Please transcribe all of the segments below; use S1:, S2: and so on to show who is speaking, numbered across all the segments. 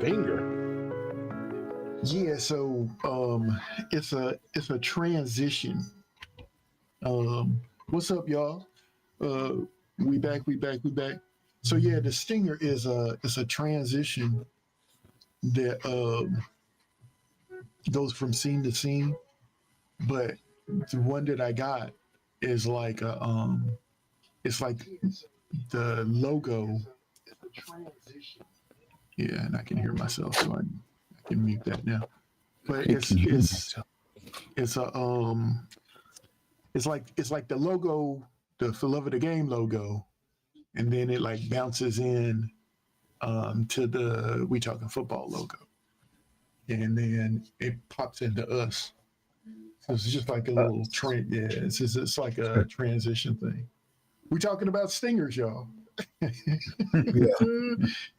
S1: Stinger.
S2: Yeah, so it's a transition. What's up, y'all? We back. So yeah, the stinger is a transition that goes from scene to scene, but the one that I got is like it's like the logo. Yeah, and I can hear myself, so I can mute that now. But it's a it's like the logo, the For Love of the Game logo, and then it like bounces in to the We Talkin Football logo, and then it pops into us. So it's just like a little trend. Yeah, it's like a transition thing. We talking about stingers, y'all.
S3: Yeah.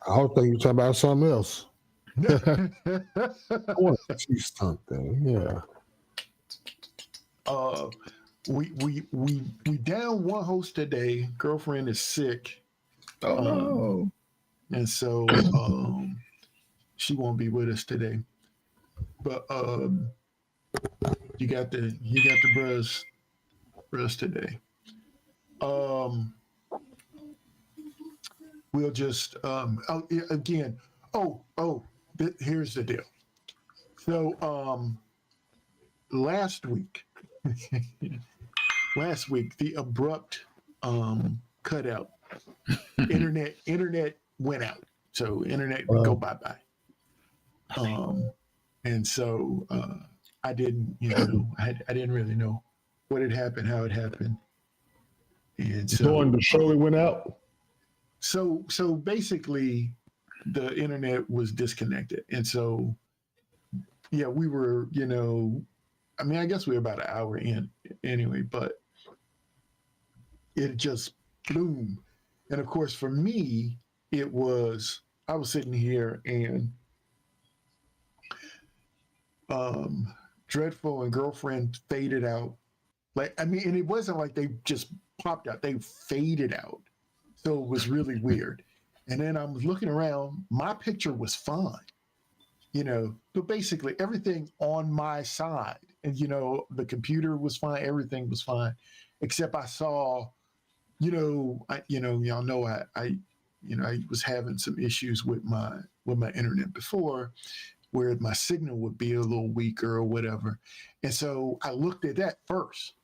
S3: I was thinking you're talking about something else. I want to see something. Yeah.
S2: We down one host today. Girlfriend is sick.
S1: Oh no.
S2: And so she won't be with us today. But you got the bros today. We'll just again. Here's the deal. So last week the abrupt cutout. Internet went out. So internet go bye-bye. And so I didn't, I didn't really know what had happened, how it happened. And so
S3: During the show it went out.
S2: So basically the internet was disconnected. And so yeah, we were, I guess we were about an hour in anyway, but it just boom. And of course for me, I was sitting here and Dreadful and Girlfriend faded out. And it wasn't like they just popped out, they faded out. So it was really weird. And then I was looking around, my picture was fine, but basically everything on my side, and the computer was fine, everything was fine, except I saw, y'all know I was having some issues with my internet before, where my signal would be a little weaker or whatever. And so I looked at that first,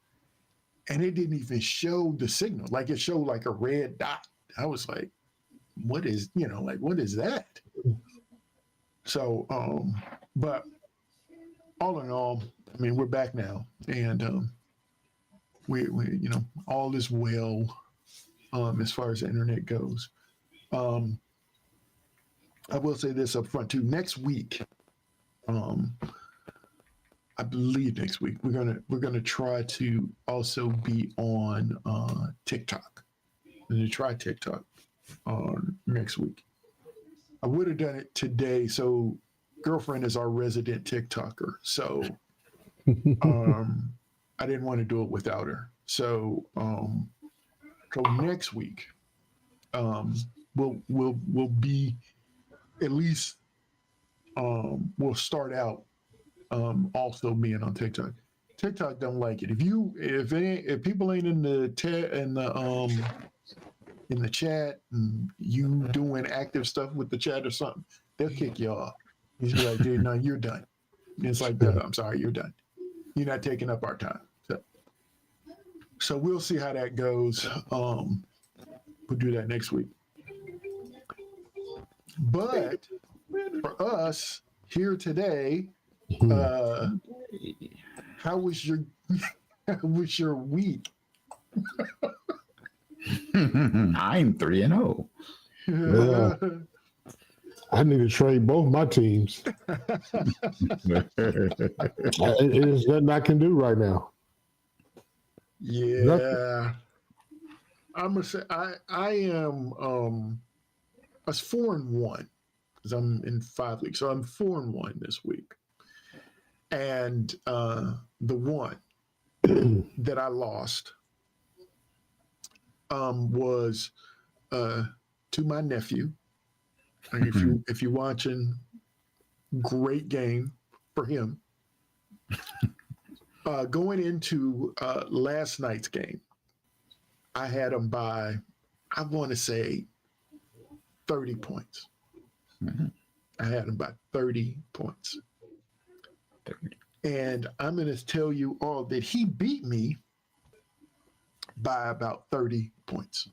S2: and it didn't even show the signal. Like it showed like a red dot. I was like, what is that? So, but all in all, we're back now, and we all is well as far as the internet goes. I will say this up front too. Next week, I believe next week we're gonna try to also be on TikTok. We're gonna try TikTok next week. I would have done it today. So Girlfriend is our resident TikToker. So I didn't want to do it without her. So next week we'll be at least we'll start out also being on TikTok. TikTok don't like it. If people ain't in the chat and you doing active stuff with the chat or something, they'll kick you off. He's like, dude, no, you're done. And it's like, no, I'm sorry, you're done. You're not taking up our time. So we'll see how that goes. We'll do that next week. But for us here today, how was your week?
S1: I'm 3-0.
S3: Yeah. I need to trade both my teams. It is nothing I can do right now.
S2: Yeah. Nothing. I'm gonna say I am I was 4-1 because I'm in 5 leagues, so I'm 4-1 this week. And the one that I lost was to my nephew. And if you're watching, Great game for him. Going into last night's game, I had him by, I want to say, 30 points.
S1: Mm-hmm.
S2: I had him by 30 points. And I'm going to tell you all that he beat me by about 30 points.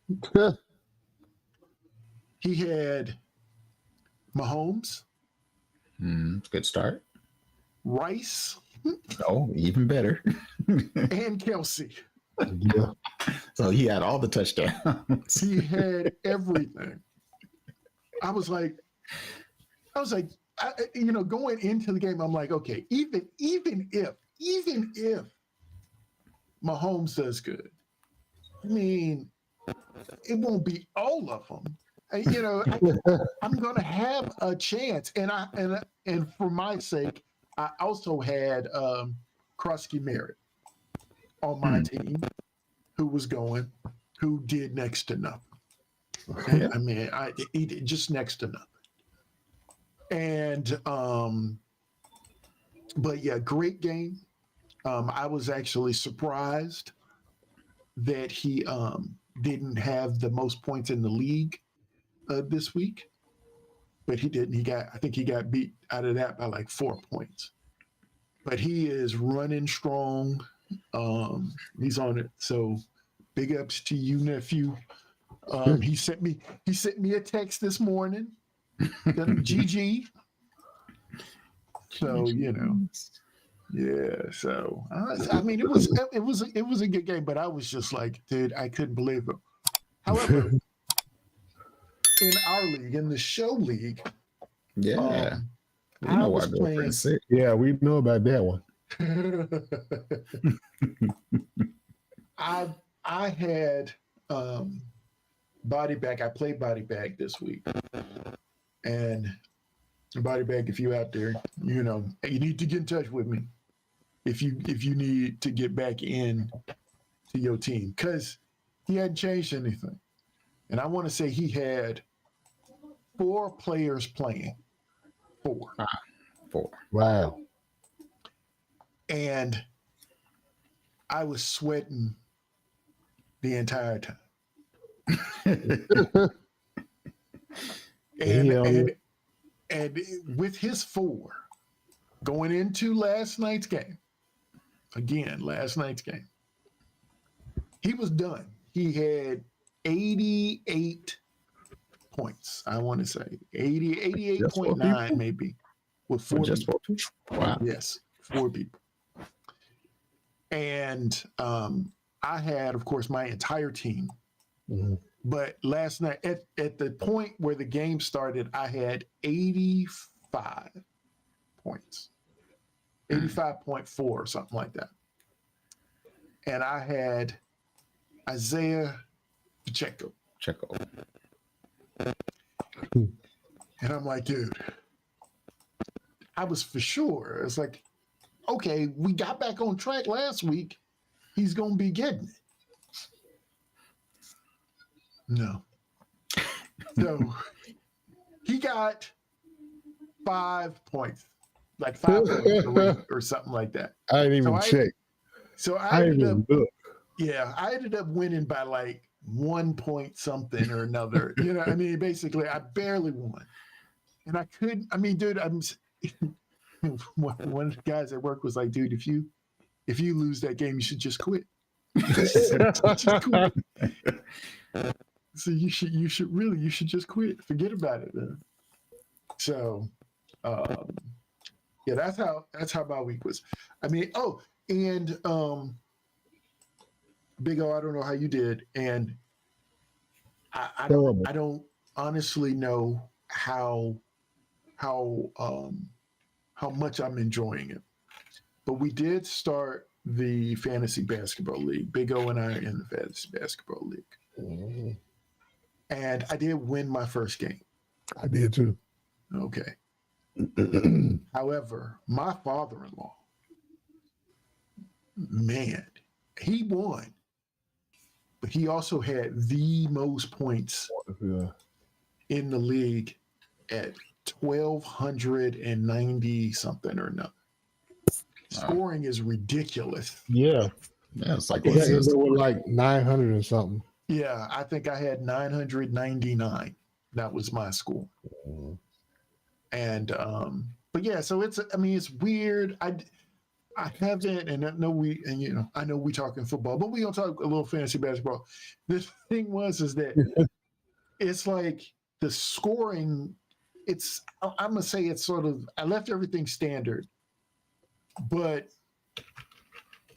S2: He had Mahomes.
S1: Good start.
S2: Rice.
S1: Oh, even better.
S2: And Kelsey.
S3: Yeah.
S1: So he had all the touchdowns.
S2: He had everything. I was like, going into the game, I'm like, okay, even if Mahomes does good, I mean, it won't be all of them. I'm going to have a chance, and for my sake, I also had Krusky Merritt on my team, who did next to nothing.
S1: Yeah.
S2: I mean, he did just next to nothing. And but yeah, great game. I was actually surprised that he didn't have the most points in the league this week, but he didn't. I think he got beat out of that by like 4 points. But he is running strong. He's on it. So big ups to you, nephew. He sent me a text this morning. GG. So yeah. So I mean, it was a good game, but I was just like, dude, I couldn't believe it. However, in our league, in the show league,
S1: Yeah. We
S2: I
S1: know
S2: was
S1: why girlfriend's sick.
S3: Yeah, we know about that one.
S2: I had body bag. I played body bag this week, and body bag. If you out there, you need to get in touch with me if you need to get back in to your team, because he hadn't changed anything, and I want to say he had 4 players playing. 4.
S1: 4.
S3: Wow.
S2: And I was sweating the entire time. and with his 4 going into last night's game, he was done. He had 88 points. I want to say 88.9 maybe with 4
S1: just
S2: people.
S1: 4 people? Wow.
S2: Yes, 4 people. And I had, of course, my entire team.
S3: Mm-hmm.
S2: But last night, at the point where the game started, I had 85 points, 85.4 or something like that. And I had Isaiah Pacheco. And I'm like, dude, I was for sure. It's like, okay, we got back on track last week. He's going to be getting it. No. So he got 5 points, like 5.3 or something like that.
S3: I didn't even check.
S2: I ended up winning by like 1 point something or another. I mean, basically, I barely won. And I couldn't, I mean, dude, one of the guys at work was like, dude, if you lose that game, you should just quit. Just quit. So you should just quit. Forget about it, man. So yeah, that's how my week was. I mean, and Big O, I don't know how you did, and I don't honestly know how much I'm enjoying it. But we did start the fantasy basketball league. Big O and I are in the fantasy basketball league.
S3: Mm-hmm.
S2: And I did win my first game.
S3: I did too.
S2: Okay. However, my father-in-law, man, he won. But he also had the most points in the league at 1,290 something or no. Scoring is ridiculous.
S3: Yeah.
S1: Yeah, it's like
S3: I
S1: what's
S3: think
S1: this?
S3: they were like 900 or something.
S2: Yeah, I think I had 999. That was my score. And but yeah, so it's weird. I haven't, and I know I know we talking football, but we gonna talk a little fantasy basketball. The thing is that it's like the scoring. I'm gonna say it's sort of. I left everything standard, but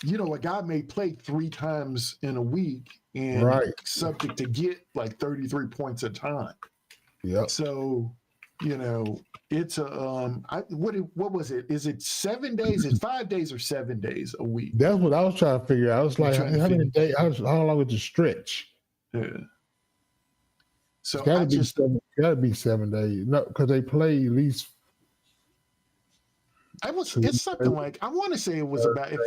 S2: a guy may play 3 times in a week and subject to get like 33 points a time.
S3: Yeah.
S2: So, it's what was it? Is it 7 days? It's 5 days or 7 days a week?
S3: That's what I was trying to figure out. I was like, how many days? How long is the stretch?
S2: Yeah. So
S3: It's gotta be 7 days. No, because they play at least.
S2: It's something like, I want to say it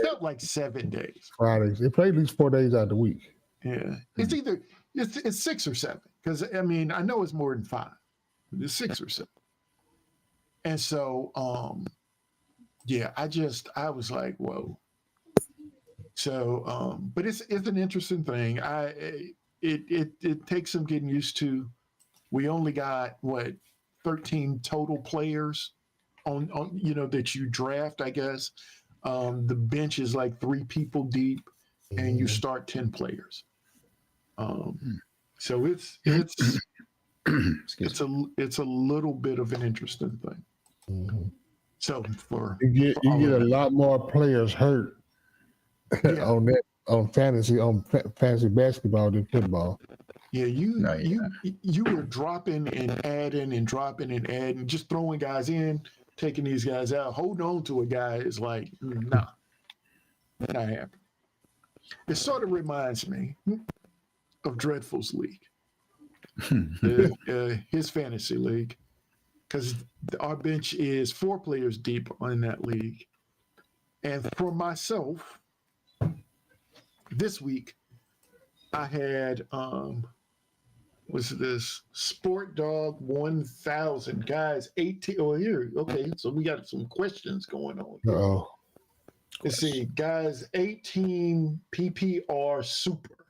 S2: felt like 7 days.
S3: Fridays. They play at least 4 days out of the week.
S2: Yeah. It's either it's 6 or 7. Because I know it's more than 5. It's 6 or 7. And so yeah, I was like, whoa. So but it's an interesting thing. It takes some getting used to. We only got 13 total players on that you draft, I guess. The bench is like 3 people deep, and you start 10 players. So it's it's a little bit of an interesting thing.
S3: Mm-hmm.
S2: So
S3: you get a lot more players hurt on fantasy basketball than football.
S2: Yeah, you were dropping and adding, just throwing guys in, taking these guys out. Holding on to a guy is like, nah, not happening. It sort of reminds me of Dreadful's league, his fantasy league, because our bench is 4 players deep in that league. And for myself, this week, I had was this Sport Dog 1000 guys 18. Oh, here, okay. So we got some questions going on.
S3: Uh-oh.
S2: Let's see, guys, 18 PPR super.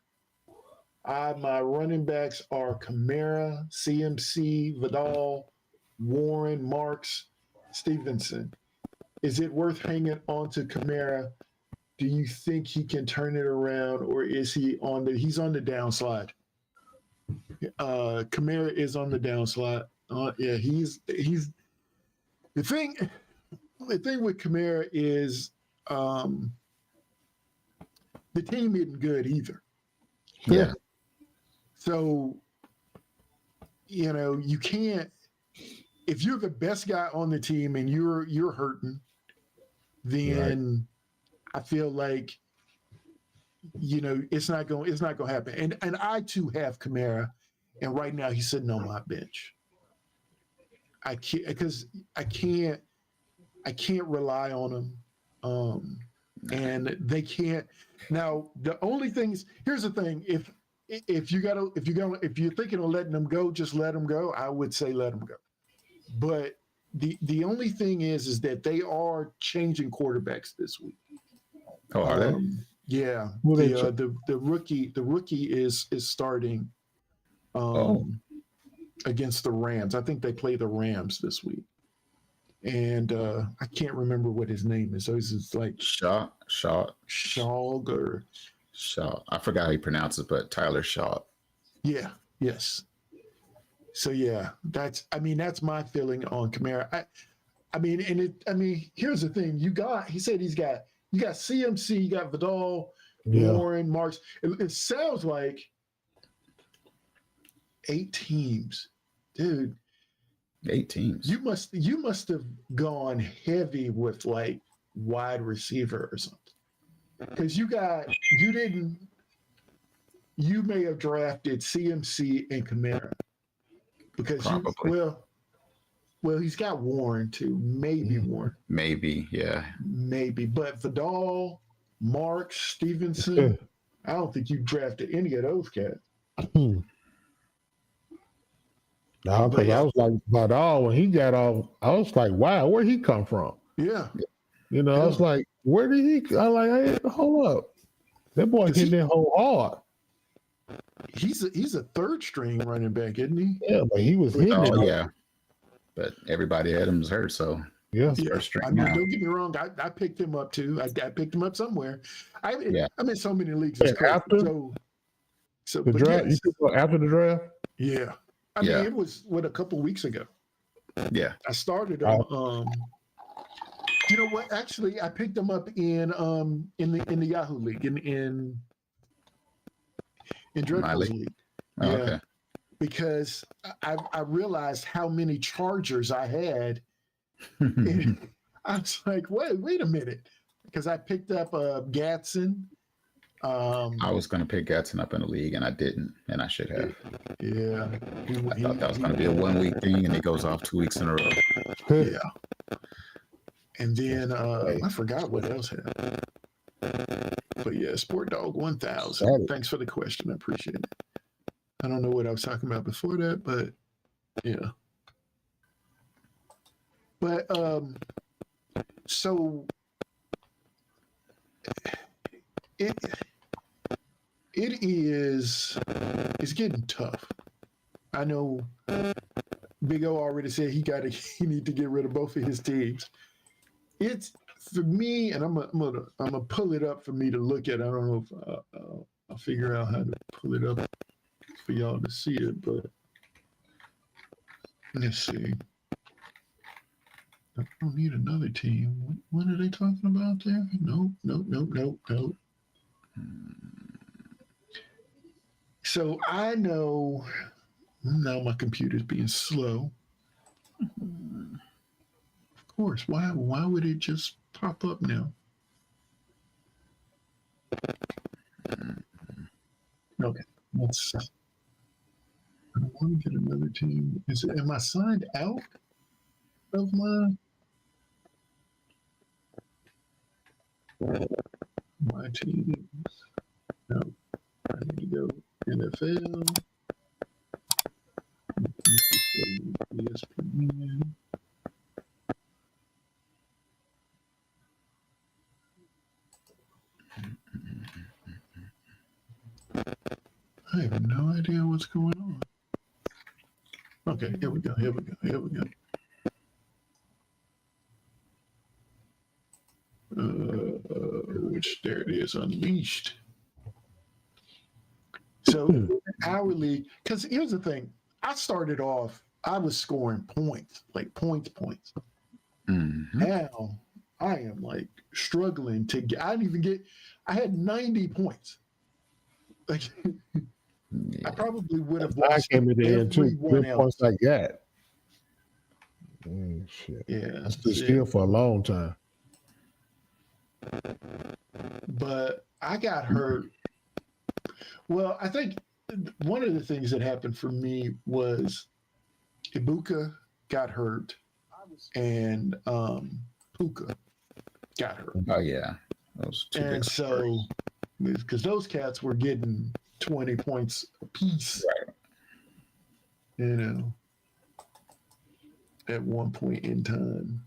S2: My running backs are Kamara, CMC, Vidal, Warren, Marks, Stevenson. Is it worth hanging on to Kamara? Do you think he can turn it around, or is he's on the downslide? Kamara is on the downslide. Yeah, he's the thing with Kamara is the team isn't good either.
S1: Yeah.
S2: So, you can't, if you're the best guy on the team and you're hurting, then I feel like, it's not going to happen. And I too have Kamara, and right now he's sitting on my bench. I can't rely on him. And they can't. Now, the only thing is, here's the thing. If you're thinking of letting them go, just let them go. I would say let them go. But the only thing is that they are changing quarterbacks this week.
S1: Oh, are they?
S2: Yeah. The rookie is starting against the Rams. I think they play the Rams this week. And I can't remember what his name is. So it's like
S1: Shaw.
S2: or
S1: Shaw. I forgot how you pronounce it, but Tyler Shaw.
S2: Yeah. Yes. So yeah, that's my feeling on Kamara. Here's the thing. He said you got CMC, you got Vidal, Warren, Marks. It sounds like 8 teams, dude.
S1: 8 teams.
S2: You must have gone heavy with like wide receiver or something, because you may have drafted CMC and Kamara because he's got Warren too, maybe Warren, maybe, but Vidal, Marks, Stevenson, I don't think you drafted any of those cats.
S3: No,
S2: But
S3: because I was like, but when he got off, I was like, wow, where'd he come from?
S2: yeah,
S3: I was like, where did he? I like, hey, hold up, that boy hitting that hole hard.
S2: he's a third string running back, isn't he?
S3: Yeah, but he was hitting
S1: Oh
S3: it.
S1: yeah, but everybody had him hurt, so
S3: Yeah.
S1: it's first string
S2: I mean,
S1: now.
S2: don't get me wrong. I picked him up too. I picked him up somewhere.
S1: Yeah.
S2: I'm in so many leagues. It's
S3: And
S2: crazy.
S3: after
S2: So
S3: the
S2: but
S3: draft,
S2: yes,
S3: you picked up after the draft.
S2: yeah. I
S1: Yeah.
S2: mean, it was a couple weeks ago.
S1: Yeah.
S2: I started on. You know what? Actually, I picked him up in the Yahoo League in Dreadful's League.
S1: Oh,
S2: Yeah.
S1: okay.
S2: Because I realized how many Chargers I had. And I was like, wait a minute. Because I picked up Gatson.
S1: I was going to pick Gatson up in the league, and I didn't, and I should have.
S2: Yeah.
S1: I thought that was going to be a 1 week thing, and he goes off 2 weeks in a row.
S2: Yeah. And then I forgot what else happened. But yeah, Sport Dog 1000. Thanks for the question. I appreciate it. I don't know what I was talking about before that, but yeah. But so it's getting tough. I know Big O already said he need to get rid of both of his teams. It's for me, and I'm gonna pull it up for me to look at. I don't know if I'll figure out how to pull it up for y'all to see it, but let's see. I don't need another team. What are they talking about there? Nope. So I know now my computer's being slow. Of course. Why would it just pop up now? Okay. Let's. I want to get another team. Am I signed out of my teams? No. I need to go NFL. ESPN. I have no idea what's going on. Okay, here we go. Which there it is, Unleashed. So our league, because here's the thing, I started off, I was scoring points, like points.
S1: Mm-hmm.
S2: Now I am like struggling to get. I had 90 points. Like I probably would have lost everyone else.
S3: Points like that. Shit.
S2: Yeah,
S3: I stood still for a long time.
S2: But I got hurt. Well, I think one of the things that happened for me was Ibuka got hurt and Puka got hurt.
S1: Oh yeah, those two.
S2: And so, because those cats were getting 20 points apiece,
S1: right?
S2: You know, at one point in time.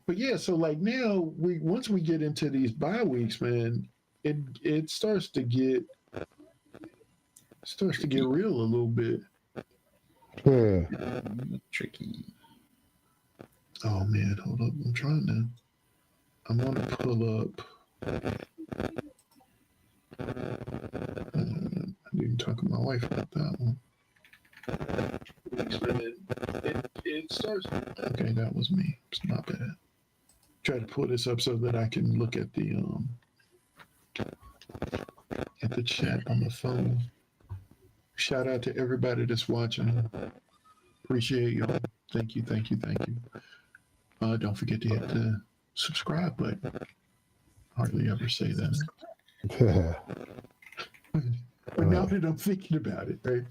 S2: But yeah, so like now once we get into these bye weeks, man, it starts to get real a little bit.
S3: Yeah.
S1: Tricky.
S2: Oh man, hold up. I'm gonna pull up. I didn't talk to my wife about that one. It starts. Okay, that was me. It's not bad. Try to pull this up so that I can look at the chat on the phone. Shout out to everybody that's watching. Appreciate y'all. Thank you. Don't forget to hit the subscribe button. Hardly ever say that. But now that I'm thinking about it, right?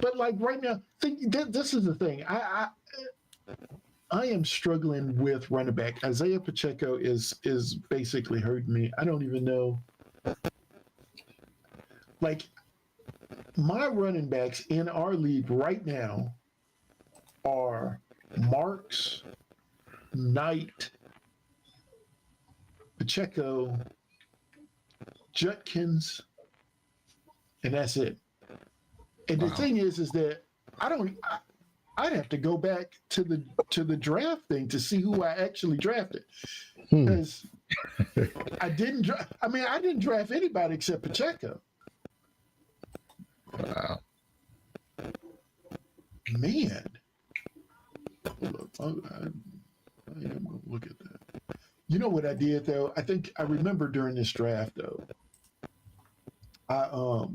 S2: But like right now, this is the thing. I am struggling with running back. Isaiah Pacheco is basically hurting me. I don't even know. like my running backs in our league right now are Marks, Knight, Pacheco, Judkins, and that's it. And the thing is that I'd have to go back to the draft thing to see who I actually drafted, because I didn't draft anybody except Pacheco.
S1: Wow.
S2: Man, hold up. I am gonna look at that. You know what I did though? I think I remember during this draft though. I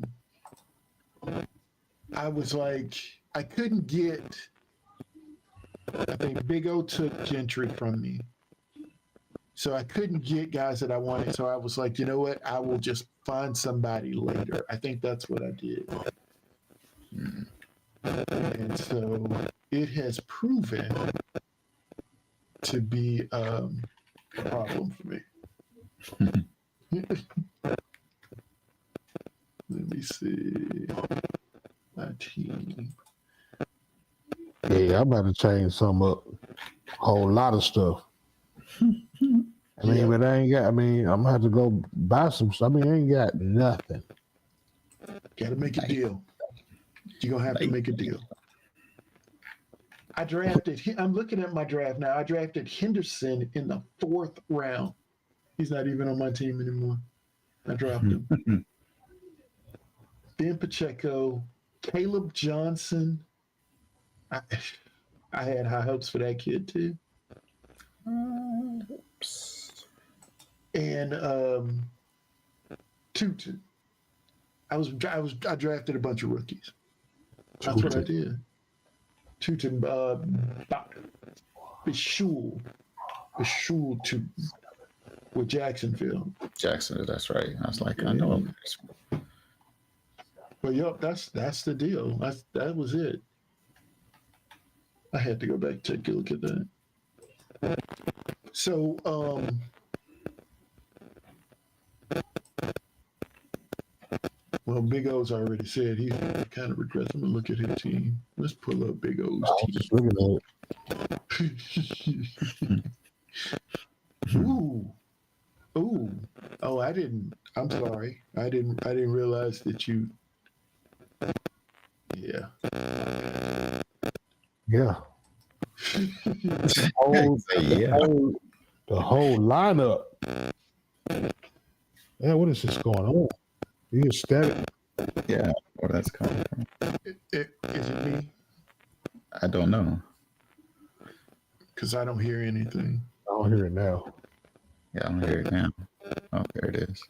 S2: was like, I couldn't get. I think Big O took Gentry from me, so I couldn't get guys that I wanted. So I was like, you know what? I will just find somebody later. I think that's what I did. And so it has proven to be a problem for me. Let me see. My team.
S3: Yeah, I'm about to change some up. A whole lot of stuff. But I ain't got, I'm gonna have to go buy some stuff. I ain't got nothing.
S2: Gotta make a deal. You're gonna have to make a deal. I'm looking at my draft now. I drafted Henderson in the 4th round. He's not even on my team anymore. I dropped him. Ben Pacheco, Caleb Johnson. I had high hopes for that kid too. And Tutu. I drafted a bunch of rookies. That's what I did. Tutu, Bishul Tutu with Jacksonville.
S1: Jackson, that's right. I was like, I know him.
S2: But yep, that's the deal. That was it. I had to go back and take a look at that. So, well, Big O's already said he kind of regrets. I'm gonna look at his team. Let's pull up Big O's team.
S3: Just looking at it.
S2: Ooh. Oh, I'm sorry. I didn't realize that you. Yeah.
S3: Yeah. The whole lineup. Yeah, what is this going on? You static?
S1: Yeah, where that's coming from.
S2: Is it me?
S1: I don't know.
S2: Because I don't hear anything.
S3: I don't hear it now.
S1: Yeah, I don't hear it now. Oh, there it is.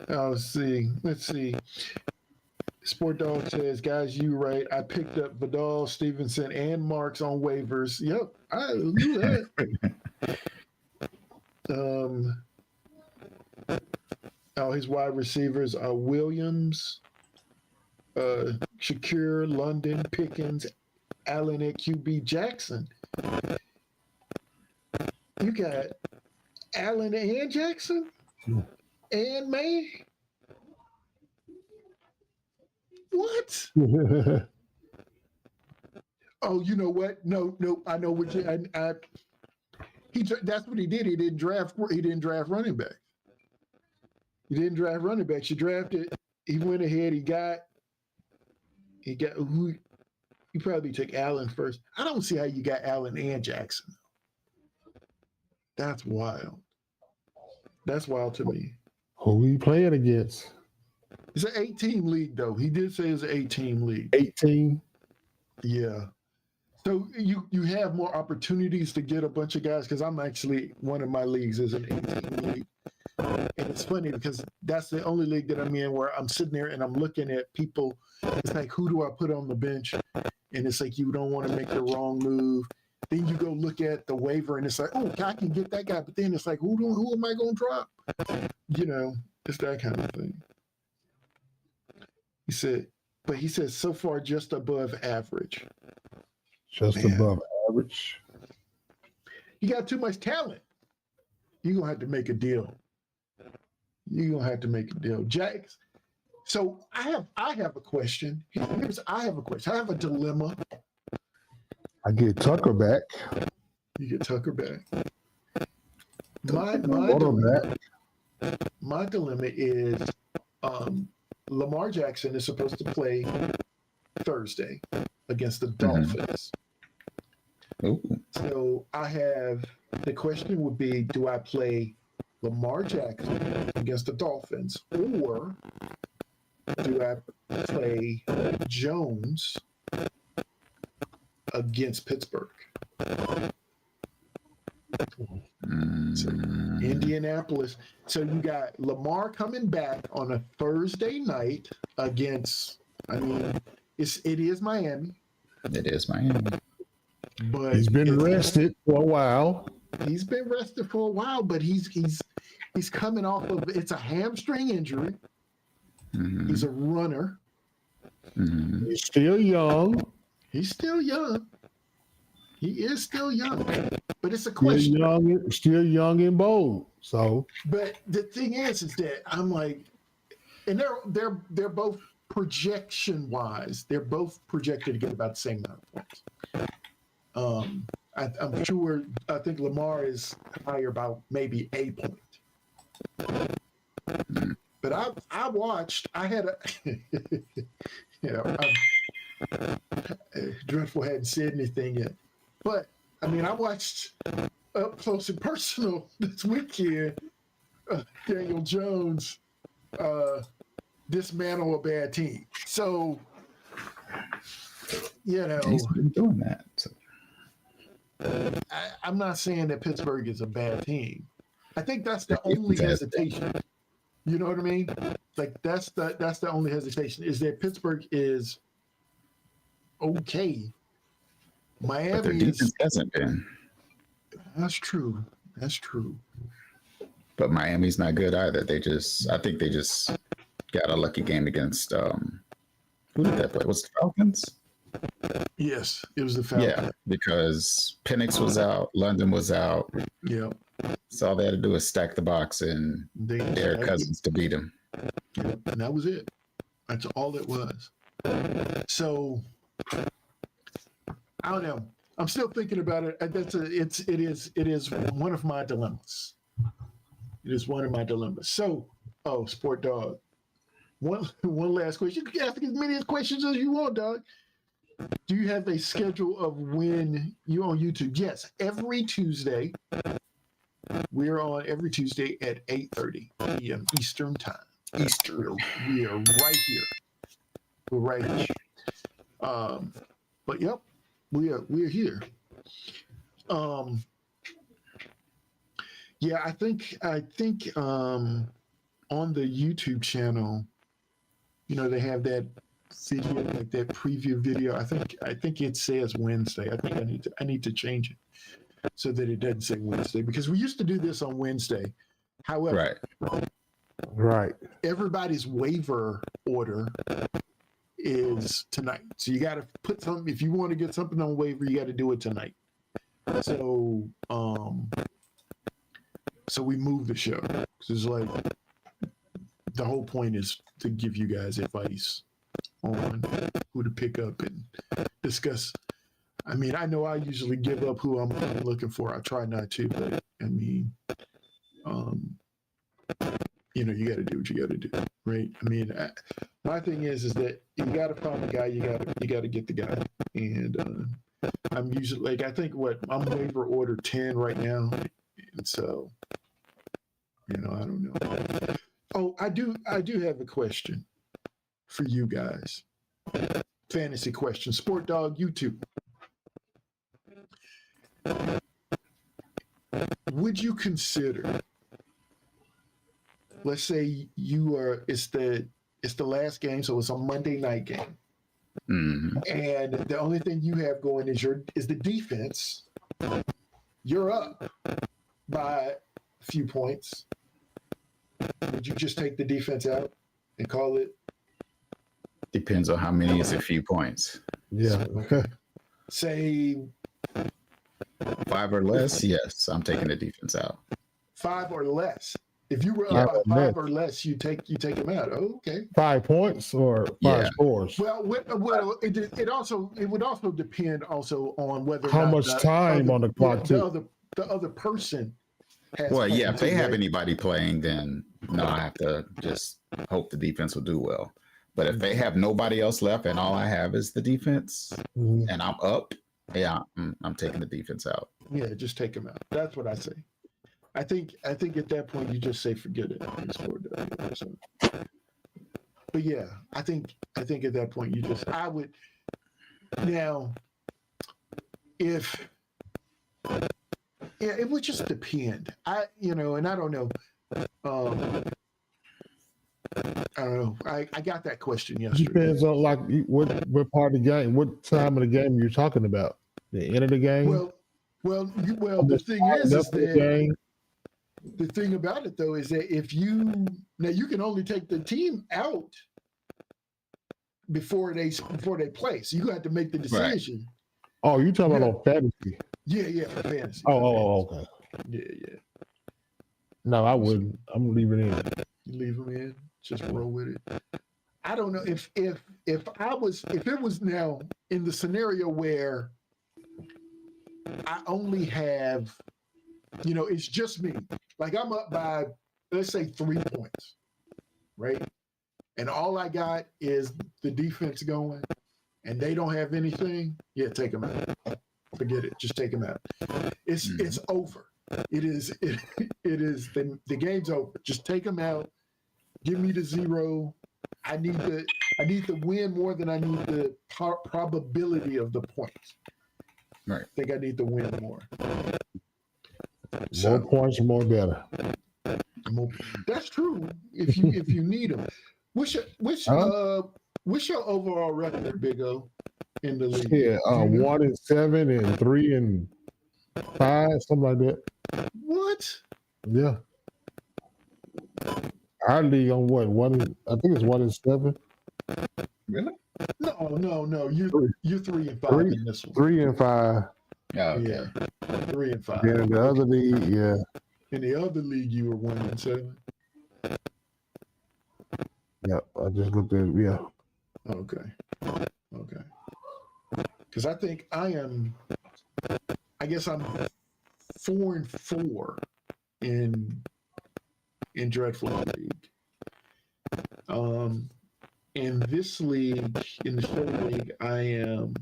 S2: Oh, let's see. Sport Dog says, guys, you right. I picked up Vidal, Stevenson, and Marks on waivers. Yep, I knew that. His wide receivers are Williams, Shakir, London, Pickens, Allen at QB, Jackson. You got Allen and Jackson and May. What? Oh, you know what? No, I know what you. That's what he did. He didn't draft running backs. He didn't draft running backs. He drafted. He went ahead. He got who? He probably took Allen first. I don't see how you got Allen and Jackson. That's wild. That's wild to me.
S3: Who he playing against?
S2: It's an 8-team league, though. He did say it's an 8-team league.
S3: 18?
S2: Yeah. So you have more opportunities to get a bunch of guys, because I'm actually, one of my leagues is an 8-team league. And it's funny because that's the only league that I'm in where I'm sitting there and I'm looking at people. It's like, who do I put on the bench? And it's like, you don't want to make the wrong move. Then you go look at the waiver and it's like, oh, I can get that guy. But then it's like, who am I going to drop? It's that kind of thing. He said, so far just above average.
S3: Just above average.
S2: You got too much talent. You're going to have to make a deal. Jax, So I have a question. I have a question. I have a dilemma.
S3: I get Tucker back.
S2: You get Tucker back. My dilemma is Lamar Jackson is supposed to play Thursday against the Dolphins.
S1: Ooh.
S2: So the question would be, do I play Lamar Jackson against the Dolphins, or do I play Jones against Pittsburgh? So Indianapolis. So you got Lamar coming back on a Thursday night against, it is Miami.
S1: It is Miami.
S2: But
S3: he's been rested for a while.
S2: He's been rested for a while, but he's coming off of, it's a hamstring injury. Mm-hmm. He's a runner.
S3: Mm-hmm. He's still young.
S2: He is still young. But it's a question.
S3: Still young and bold. So,
S2: but the thing is that I'm like, and they're both projection wise, they're both projected to get about the same amount of points. I'm sure. I think Lamar is higher about maybe a point. But I watched. I had Dreadful hadn't said anything yet, but I watched up close and personal this weekend. Daniel Jones dismantle a bad team. So
S1: he's been doing that. So.
S2: I'm not saying that Pittsburgh is a bad team. I think that's the only hesitation. You know what I mean? Like that's the only hesitation is that Pittsburgh is okay. Miami
S1: but their defense hasn't been.
S2: That's true.
S1: But Miami's not good either. I think they just got a lucky game against who did that play? Was it the Falcons?
S2: Yes, it was the Falcons.
S1: Yeah, because Penix was out, London was out.
S2: Yeah.
S1: So all they had to do was stack the box and Derek Cousins to beat him.
S2: Yeah, and that was it. That's all it was. So I don't know. I'm still thinking about it. It is one of my dilemmas. It is one of my dilemmas. So, Sport Dog. One last question. You can ask as many questions as you want, dog. Do you have a schedule of when you're on YouTube? Yes, every Tuesday. We're on every Tuesday at 8:30 p.m. Eastern time. We are right here. We're right here. But yep, we're here. Yeah, I think on the YouTube channel, they have that video, like that preview video. I think it says Wednesday. I think I need to change it so that it doesn't say Wednesday, because we used to do this on Wednesday. However,
S3: right.
S2: Everybody's waiver order is tonight. So you got to put something, if you want to get something on waiver, you got to do it tonight. So, so we moved the show. It's like the whole point is to give you guys advice on who to pick up and discuss. I know I usually give up who I'm looking for. I try not to, but you got to do what you got to do, right? My thing is that you got to find the guy. You got to get the guy, and I'm usually I'm waiver order 10 right now, and so I don't know. Oh, I do have a question for you guys. Fantasy question. Sport Dog YouTube. Would you consider, let's say it's the last game, so it's a Monday night game. Mm-hmm. And the only thing you have going is the defense. You're up by a few points. Would you just take the defense out and call it?
S1: Depends on how many is a few points.
S3: Yeah. Okay.
S2: Say
S1: 5 or less, yes, I'm taking the defense out.
S2: 5 or less. If you were
S1: Yeah.
S2: up by 5 or less, you take him out. Oh, okay.
S3: 5 points or 5
S1: Yeah.
S3: scores.
S2: Well, it would also depend also on whether or
S3: How
S2: not
S3: much
S2: the
S3: time
S2: other,
S3: on the clock too?
S2: the other person has.
S1: Well, yeah,
S2: played
S1: if they
S2: too,
S1: have
S2: right?
S1: anybody playing, then no, I have to just hope the defense will do well. But if they have nobody else left and all I have is the defense
S3: Mhm.
S1: and I'm up, yeah, I'm taking the defense out.
S2: Yeah, just take him out. That's what I say. I think at that point you just say forget it. So, but yeah, I think at that point I would now if it would just depend. And I don't know. I don't know. I got that question yesterday.
S3: Depends on like what part of the game, what time of the game you're talking about. The end of the game.
S2: Well. The thing is
S3: Enough of the
S2: that
S3: game.
S2: the thing about it though is that if you can only take the team out before they play, so you have to make the decision.
S3: Oh, you talking about on fantasy?
S2: Yeah, for fantasy.
S3: Okay.
S2: Yeah.
S3: No, I wouldn't. I'm leaving it in.
S2: You leave them in, just roll with it. I don't know if it was now in the scenario where I only have, it's just me. Like I'm up by, let's say 3 points, right? And all I got is the defense going, and they don't have anything. Yeah, take them out. Forget it. Just take them out. It's over. It is the game's over. Just take them out. Give me the 0. I need the win more than I need the probability of the points.
S1: Right.
S2: I think I need the win more.
S3: More points, more better.
S2: That's true. If you need them. What's your overall record, Big O, in the league?
S3: Yeah, 1-7 and 3-5, something like that.
S2: What?
S3: Yeah. Our league on what? I think it's 1-7.
S1: Really?
S2: No. You're 3-5 in this one.
S3: 3-5.
S1: Oh, okay.
S2: Yeah, 3-5.
S3: Yeah, the other league, yeah.
S2: In the other league, you were 1-7.
S3: Yeah, I just looked at it. Yeah.
S2: Okay. Because I think I guess I'm 4-4 in Dreadful League. In this league, in the show league, I am.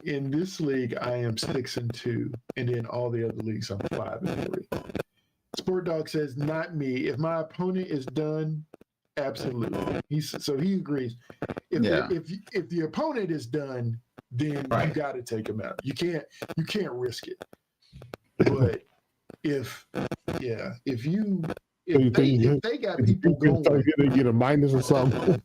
S2: In this league, I am 6-2, and in all the other leagues, I'm 5-3. Sport Dog says, "Not me. If my opponent is done, absolutely." He agrees. If the opponent is done, then you got to take him out. You can't risk it. But if they got people going,
S3: they get a minus or something.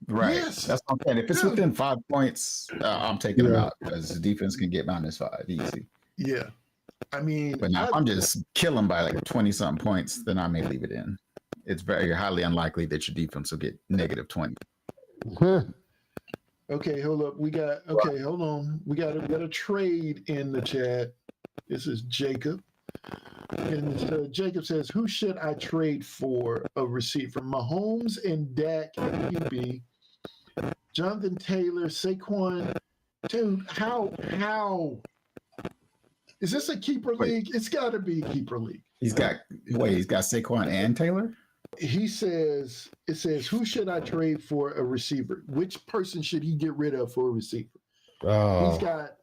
S1: Right.
S2: Yes.
S1: That's what I'm saying. If it's within 5 points, I'm taking them out because the defense can get -5 easy.
S2: yeah. I mean,
S1: But now if I'm just killing by like 20 something points, then I may leave it in. It's very highly unlikely that your defense will get -20.
S2: Okay, hold up. Hold on. We got a trade in the chat. This is Jacob. And Jacob says, "Who should I trade for a receiver? Mahomes and Dak QB, Jonathan Taylor, Saquon. Dude, how? Is this a keeper league? It's got to be a keeper league."
S1: He's got Saquon and Taylor?
S2: It says, "Who should I trade for a receiver? Which person should he get rid of for a receiver?"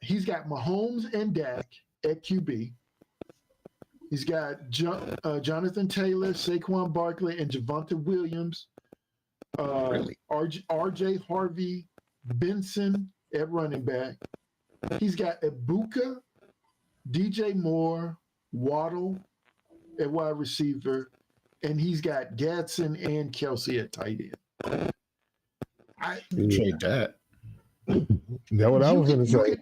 S2: He's got Mahomes and Dak at QB. He's got Jonathan Taylor, Saquon Barkley, and Javonte Williams.
S1: Really?
S2: RJ Harvey, Benson at running back. He's got Ibuka, DJ Moore, Waddle at wide receiver, and he's got Gadsden and Kelsey at tight end.
S1: Trade that.
S3: That's what I was going to say.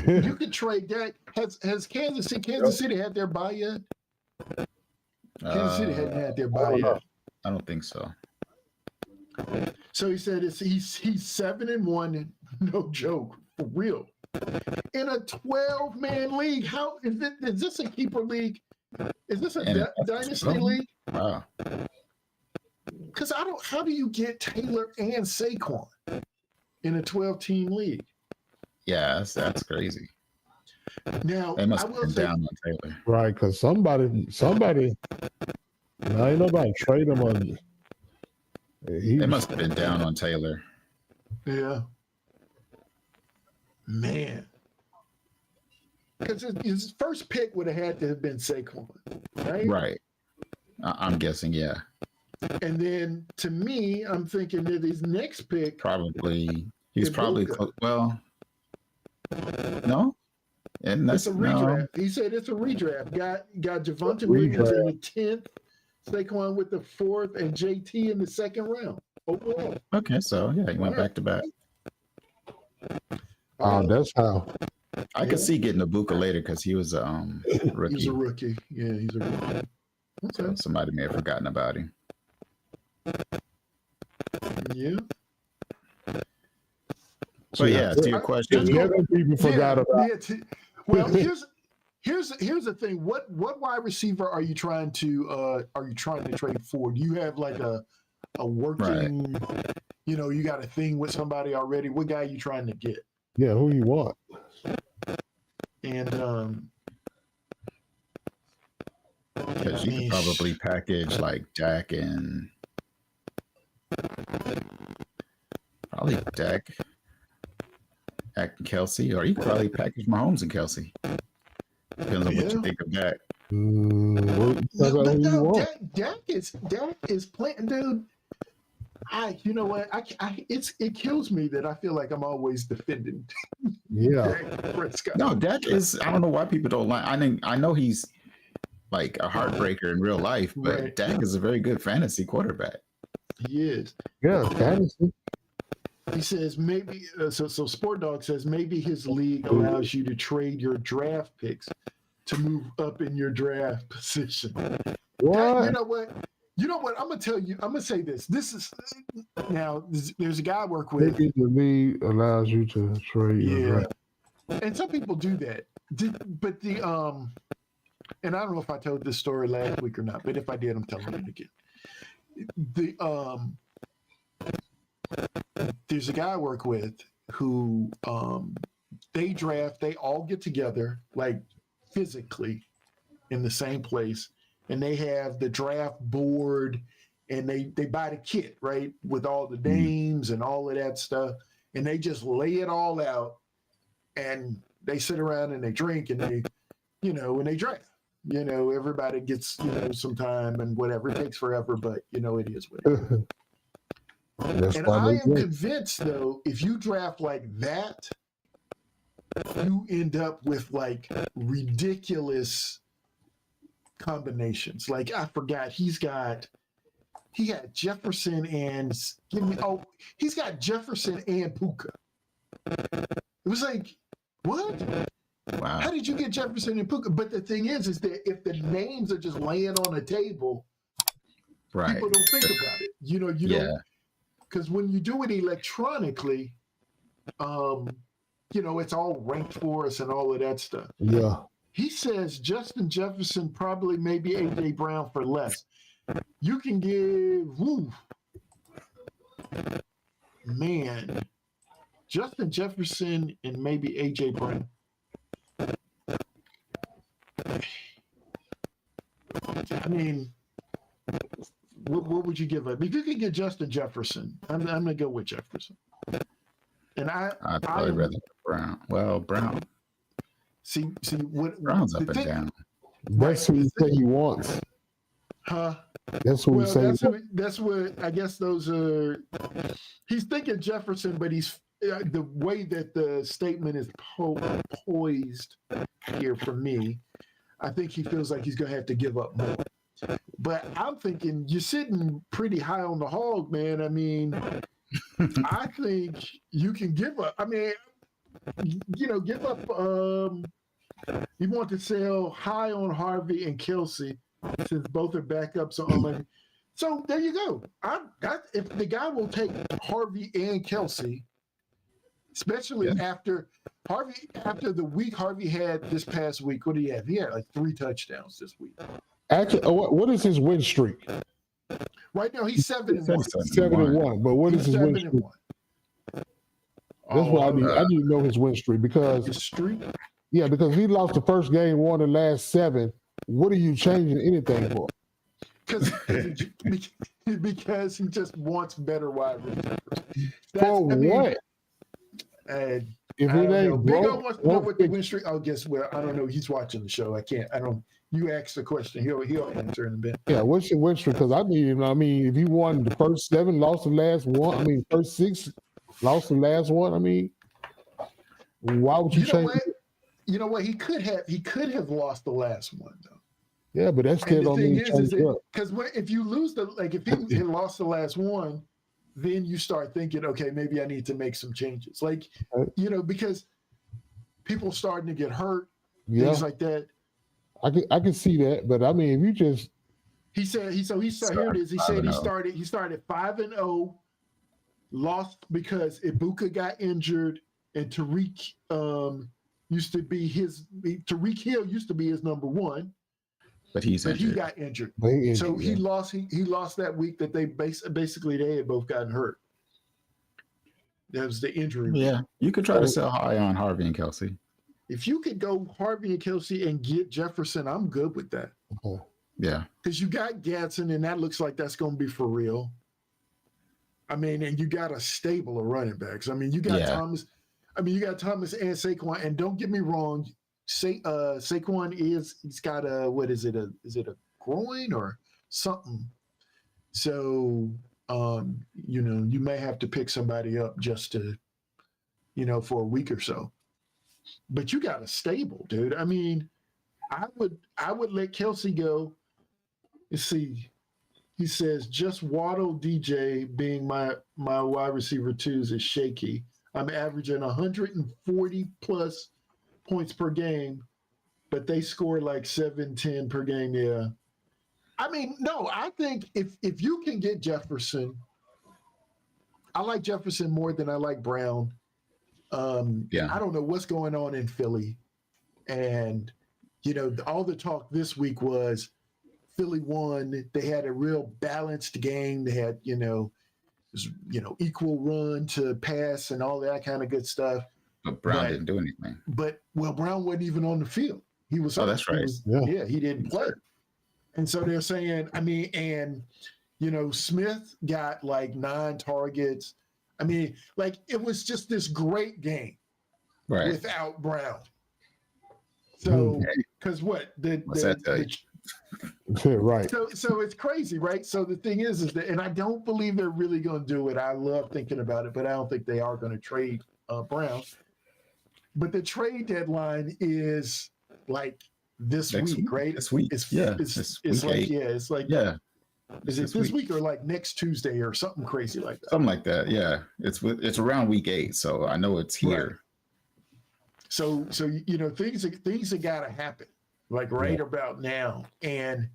S2: You could trade that. Has Kansas City had their bye yet? Kansas City hadn't had their bye yet.
S1: I don't think so.
S2: So he said he's 7-1, no joke, for real. In a 12-man league, how is this a keeper league? Is this a
S1: And if that's
S2: dynasty
S1: wrong,
S2: league?
S1: wow.
S2: Because I don't. How do you get Taylor and Saquon in a 12-team league?
S1: Yeah, that's crazy.
S2: Now,
S1: They must
S2: I
S1: have
S2: will
S1: been
S2: say,
S1: down on Taylor.
S3: Right, because somebody, now ain't nobody trade him on.
S1: They must have been down on Taylor.
S2: yeah, man. Because his first pick would have had to have been Saquon, right?
S1: Right. I'm guessing, yeah.
S2: And then to me, I'm thinking that his next pick
S1: Probably. He's
S2: Ibuka.
S1: probably well. No? And
S2: It's
S1: that's
S2: a redraft. He said it's a redraft. Got Javonte Williams in the 10th, Saquon with the 4th, and JT in the 2nd round overall.
S1: Okay, so yeah, he went back to back.
S3: Oh, that's how.
S1: I could see getting Ibuka later because he was a rookie.
S2: He's a rookie. Yeah, he's a rookie.
S1: So
S2: Okay.
S1: somebody may have forgotten about him.
S2: Yeah.
S1: But yeah, to your question,
S3: The other people forgot about.
S2: Well, here's the thing. What wide receiver are you trying to trade for? Do you have like a working, you got a thing with somebody already? What guy are you trying to get?
S3: Yeah, who you want?
S2: And
S1: because you could probably package like Dak and probably Dak and Kelsey, or you could probably package Mahomes and Kelsey. Depends on what you think of Dak.
S2: Dak is playing, dude. You know what? It kills me that I feel like I'm always defending.
S3: Yeah.
S1: No, Dak is. I don't know why people don't like. I know he's like a heartbreaker in real life, but
S2: Right.
S1: Dak is a very good fantasy quarterback.
S2: He is.
S3: Yeah, fantasy.
S2: He says maybe. So Sport Dog says maybe his league allows you to trade your draft picks to move up in your draft position.
S3: What?
S2: You know what? I'm gonna tell you. I'm gonna say this. This is now. There's a guy I work with.
S3: Maybe the league allows you to trade your draft.
S2: And some people do that. But and I don't know if I told this story last week or not, but if I did, I'm telling it again. There's a guy I work with who they all get together like physically in the same place, and they have the draft board, and they buy the kit, right, with all the names and all of that stuff, and they just lay it all out, and they sit around and they drink and they, and they draft. Everybody gets, some time and whatever. It takes forever, but it is what it is. And I am convinced, though, if you draft like that, you end up with like ridiculous combinations. Like I forgot, he had Jefferson and he's got Jefferson and Puka. It was like, what?
S1: Wow.
S2: How did you get Jefferson and Puka? But the thing is that if the names are just laying on a table,
S1: Right.
S2: people don't think about it. You don't, because when you do it electronically, it's all ranked for us and all of that stuff.
S3: Yeah.
S2: He says Justin Jefferson, probably maybe AJ Brown for less. You can give, Justin Jefferson and maybe AJ Brown. I mean, what would you give up? If you could get Justin Jefferson, I'm going to go with Jefferson. And
S1: I'd probably rather Brown. Well, Brown.
S2: See what
S1: Brown's up and down.
S3: That's who he say he wants.
S2: Huh?
S3: That's what he say.
S2: That's what I guess those are. He's thinking Jefferson, but he's the way that the statement is poised here for me. I think he feels like he's going to have to give up more. But I'm thinking you're sitting pretty high on the hog, man. I mean, I think you can give up. I mean, give up. You want to sell high on Harvey and Kelsey since both are backups on money. So there you go. If the guy will take Harvey and Kelsey especially after the week Harvey had this past week. What did he have? He had like 3 touchdowns this week.
S3: Actually, what is his win streak?
S2: Right now, he's 7-1.
S3: 7-1. But what is his win streak? That's what I need to know his win streak because
S2: his streak.
S3: Yeah, because he lost the first game, won the last 7. What are you changing anything for?
S2: Because he just wants better wide receivers.
S3: For what?
S2: And
S3: if it ain't
S2: Big O wants to know what the win streak. Oh, guess what? I don't know. He's watching the show. I don't. You ask the question. He'll answer in a bit.
S3: Yeah, what's your win streak? Because I need him. I mean, if he won the first 7, lost the last 1. I mean, first 6, lost the last 1. I mean, why would you change?
S2: You know what? He could have lost the last one though.
S3: Yeah, but that's still don't mean change up.
S2: Because if you lose if he had lost the last one, then you start thinking, okay, maybe I need to make some changes. Because people starting to get hurt, things like that.
S3: I can see that, but I mean, if you just
S2: here it is. He said he started 5-0, lost because Ibuka got injured, and Tariq Hill used to be his number 1.
S1: But he
S2: got injured. So he lost that week that they basically they had both gotten hurt. That was the injury.
S1: Yeah. You could try to sell high on Harvey and Kelsey.
S2: If you could go Harvey and Kelsey and get Jefferson, I'm good with that.
S1: Yeah.
S2: Because you got Gatson, and that looks like that's going to be for real. I mean, and you got a stable of running backs. I mean, you got Thomas. I mean, you got Thomas and Saquon. And don't get me wrong, Saquon he's got is it a groin or something? So you may have to pick somebody up just to, for a week or so. But you got a stable, dude. I mean, I would let Kelsey go. Let's see. He says just Waddle DJ being my wide receiver 2s is shaky. I'm averaging 140 plus points per game, but they score like 7-10 per game. Yeah. I mean, no, I think if you can get Jefferson, I like Jefferson more than I like Brown. I don't know what's going on in Philly. And, all the talk this week was Philly won. They had a real balanced game. They had, equal run to pass and all that kind of good stuff.
S1: But Brown didn't do anything.
S2: Brown wasn't even on the field. He was.
S1: Oh, that's right.
S2: He didn't play. And so they're saying, Smith got like 9 targets. I mean, it was just this great game without Brown. So, because what's that tell you?
S3: Right.
S2: So it's crazy, right? So the thing is that, and I don't believe they're really going to do it. I love thinking about it, but I don't think they are going to trade Brown. But the trade deadline is like this week, right?
S1: This week.
S2: Is it this week or like next Tuesday or something crazy like that?
S1: Something like that, yeah. It's around week 8, so I know it's here.
S2: Right. So things have got to happen like about now, and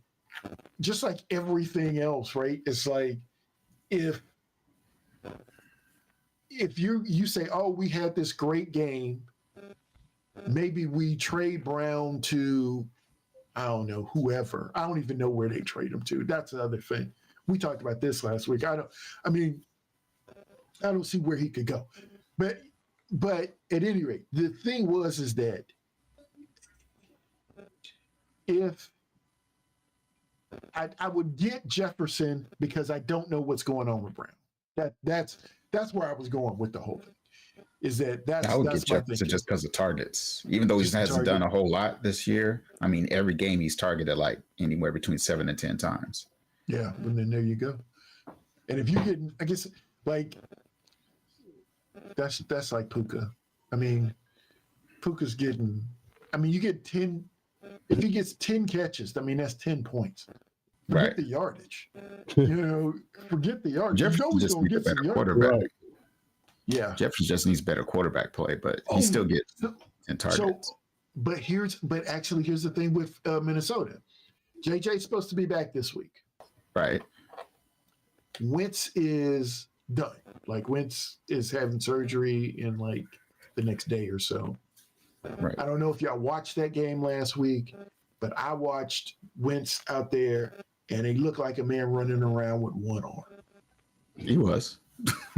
S2: just like everything else, right? It's like if you say, oh, we had this great game, maybe we trade Brown to, I don't know, whoever. I don't even know where they trade him to. That's the other thing. We talked about this last week. I don't see where he could go. But at any rate, the thing is that if I would get Jefferson because I don't know what's going on with Brown. That's where I was going with the whole thing. I would get Jefferson just
S1: because of targets. Even though he hasn't done a whole lot this year. I mean, every game he's targeted like anywhere between 7 and 10 times.
S2: Yeah, and then there you go. And if you get, I guess, like that's like Puka. I mean, Puka's getting. I mean, you get 10. If he gets 10 catches, I mean that's 10 points. Forget the yardage. Forget the yardage.
S1: Jefferson just needs a better quarterback. Right.
S2: Yeah,
S1: Jefferson just needs better quarterback play, but he still gets 10 targets.
S2: But here's the thing with Minnesota. JJ's supposed to be back this week.
S1: Right.
S2: Wentz is done. Like Wentz is having surgery in like the next day or so.
S1: Right.
S2: I don't know if y'all watched that game last week, but I watched Wentz out there, and he looked like a man running around with one arm.
S1: He was.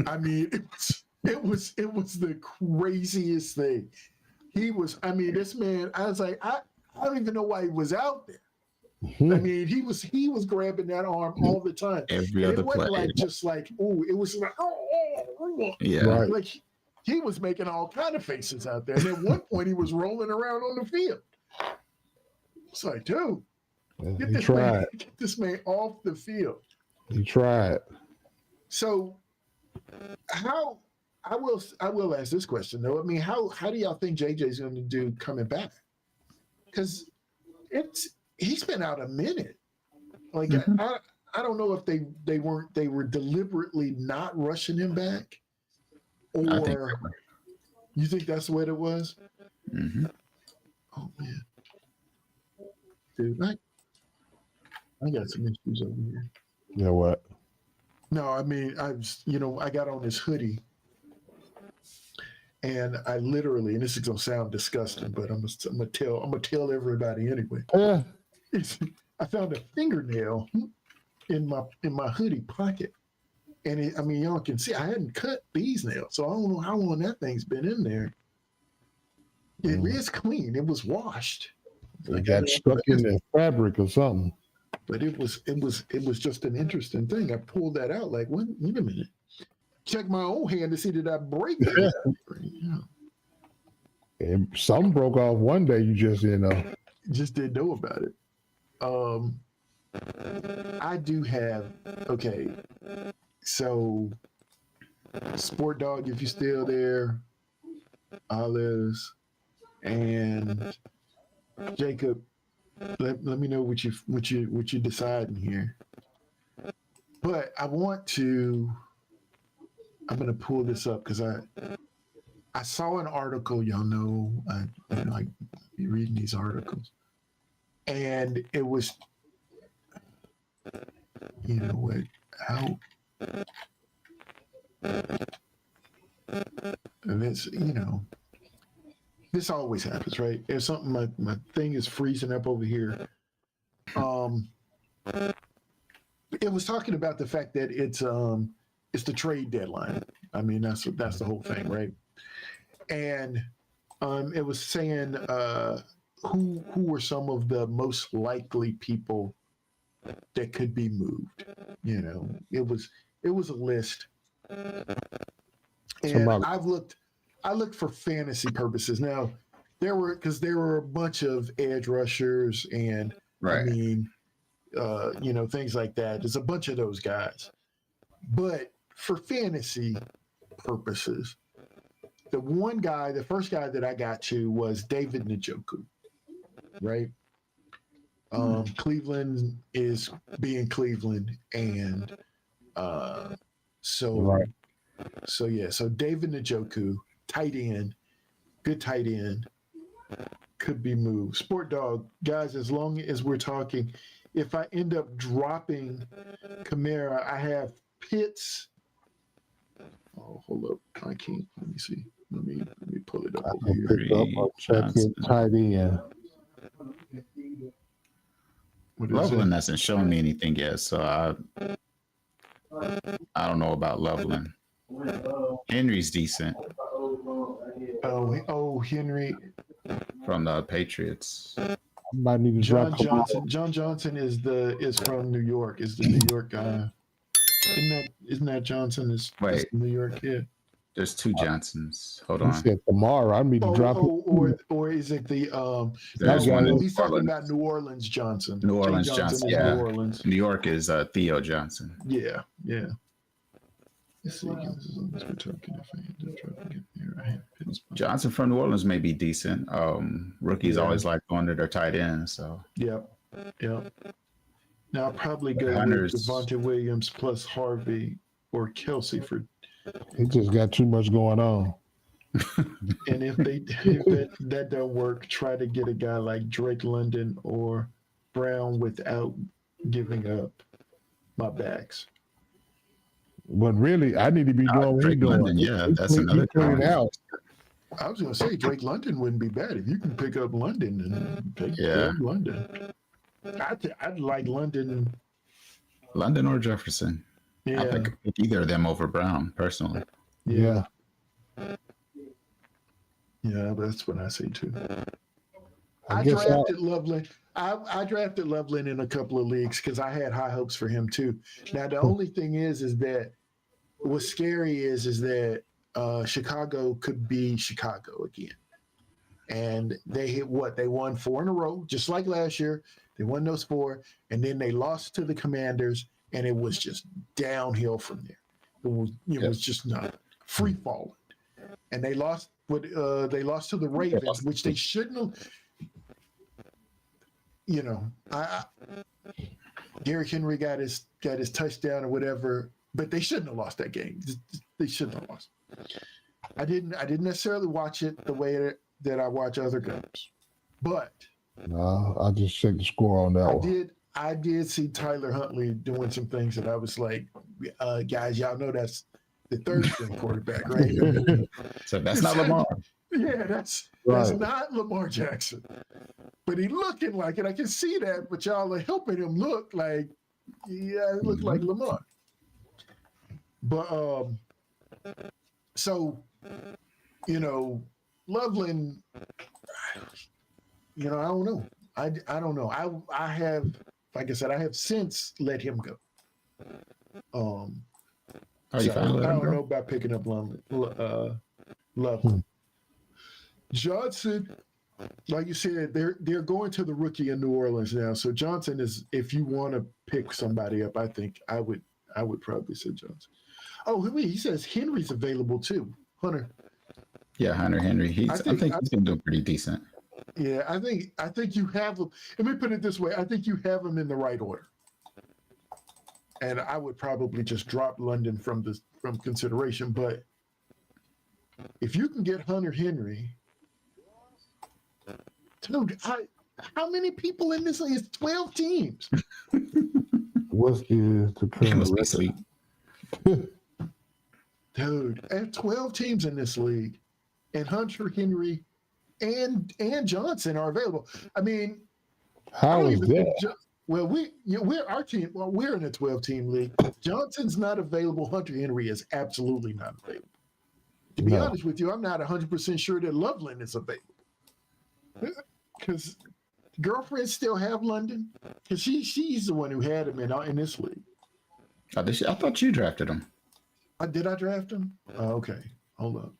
S2: I mean, it was the craziest thing. He was. I mean, this man. I was like, I don't even know why he was out there. I mean, he was grabbing that arm all the time.
S1: Every
S2: And
S1: other
S2: it wasn't
S1: play.
S2: like just like, ooh, it was like,
S1: Yeah.
S3: Right.
S2: like he was making all kind of faces out there. And at one point, he was rolling around on the field. It's like, dude,
S3: He tried.
S2: get this man off the field.
S3: He tried.
S2: So, how I will ask this question though. I mean, how do y'all think JJ's going to do coming back? Because he's been out a minute. Like I don't know if they were deliberately not rushing him back,
S1: I think
S2: or you think that's what it was?
S1: Mm-hmm.
S2: Oh man, dude, I got some issues over here.
S3: Yeah, what?
S2: No, I mean I got on this hoodie, and I literally, and this is gonna sound disgusting, but I'm gonna tell everybody anyway.
S3: Yeah.
S2: I found a fingernail in my hoodie pocket, and I mean y'all can see I hadn't cut these nails, so I don't know how long that thing's been in there. It is clean. It was washed.
S3: It got stuck in the fabric or something.
S2: But it was just an interesting thing. I pulled that out like, wait a minute. Check my own hand to see did I break it. Yeah.
S3: And some broke off one day. You just
S2: Just didn't know about it. I do have so Sport Dog, if you're still there, Olives, and Jacob, let me know what you deciding here. But I'm gonna pull this up because I saw an article. Y'all know I be reading these articles, and it was, you know what, how, and it's, this always happens, right? There's something, my thing is freezing up over here. It was talking about the fact that it's the trade deadline. I mean, that's the whole thing, right? And it was saying who were some of the most likely people that could be moved. It was a list. And I looked for fantasy purposes. Now there were a bunch of edge rushers and
S1: Right.
S2: I mean, things like that. There's a bunch of those guys. But for fantasy purposes, the first guy that I got to was David Njoku, right? Cleveland is being Cleveland, and so David Njoku, tight end, good tight end, could be moved. Sport Dog, guys, as long as we're talking, if I end up dropping Kamara, I have Pitts. Oh, hold up. I can't. Let me see. Let me pull it up over here.
S3: picked up a second tight end.
S2: What is
S1: Loveland
S2: it?
S1: hasn't shown me anything yet, so I don't know about Loveland. Henry's decent
S2: Oh, Henry.
S1: from the Patriots.
S3: Might need to
S2: John
S3: drop
S2: Johnson. John Johnson is from New York. Is the New York guy? Isn't that Johnson? Is
S1: Wait.
S2: the New York kid?
S1: There's two Johnsons. Hold
S3: He
S1: on.
S3: said tomorrow. I need to drop it.
S2: Or is it the
S1: There's
S3: one in
S2: he's talking about New Orleans Johnson.
S1: New Orleans
S2: Jay
S1: Johnson.
S2: is
S1: Yeah.
S2: New Orleans.
S1: New York is Theo Johnson.
S2: Yeah. Let's see. As long as we're talking, if I end up dropping it here, I have Pittsburgh.
S1: Johnson from New Orleans may be decent. Rookies
S2: Yeah.
S1: always like going to their tight end. So
S2: Yep. Now I'll probably go
S1: Hunters.
S2: with Devontae Williams plus Harvey or Kelsey for.
S3: He just got too much going on.
S2: And if that don't work, try to get a guy like Drake London or Brown without giving up my backs.
S3: But really, I need to be doing what he's
S1: Drake
S3: doing.
S1: London, yeah, that's another
S3: clean
S1: challenge.
S3: out.
S2: I was gonna say Drake London wouldn't be bad if you can pick up London and pick up London. I'd like London.
S1: London or Jefferson.
S2: Yeah.
S1: I think either of them over Brown, personally.
S3: Yeah.
S2: Yeah, that's what I say too.
S3: I
S2: I
S3: guess
S2: drafted Loveland. I drafted Loveland in a couple of leagues because I had high hopes for him too. Now the only thing is that what's scary is that Chicago could be Chicago again, and they hit what they won 4 in a row, just like last year. They won those 4, and then they lost to the Commanders, and it was just downhill from there. It was just not free falling, and they lost. They lost to the Ravens, which they shouldn't have. You know, Derrick Henry got his touchdown or whatever, but they shouldn't have lost that game. They shouldn't have lost. I didn't necessarily watch it the way that I watch other games, but
S3: no, I just checked the score on that one.
S2: I did see Tyler Huntley doing some things that I was like, guys, y'all know that's the third string quarterback, right?
S1: So that's not Lamar.
S2: Yeah, that's not Lamar Jackson. But he looking like it. I can see that, but y'all are helping him look like, it looked like Lamar. But so, Loveland, I don't know. I don't know. I have, like I said, I have since let him go.
S1: I don't
S2: know about picking up Loveland. Johnson, like you said, they're going to the rookie in New Orleans now. So Johnson is, if you want to pick somebody up, I think I would probably say Johnson. Oh, he says Henry's available too. Hunter.
S1: Yeah, Hunter Henry. I think he's been doing pretty decent.
S2: Yeah, I think you have him. Let me put it this way: I think you have him in the right order. And I would probably just drop London from consideration. But if you can get Hunter Henry. Dude, how many people in this league? It's 12 teams.
S3: What is the current
S2: Dude, I have 12 teams in this league, and Hunter Henry and Johnson are available. I mean,
S3: how is that?
S2: We're our team. Well, we're in a 12-team league. Johnson's not available. Hunter Henry is absolutely not available. To be honest with you, I'm not 100% sure that Loveland is available. Because girlfriends still have London, because she's the one who had him in this league.
S1: I thought you drafted him.
S2: Did I draft him? Oh, okay, hold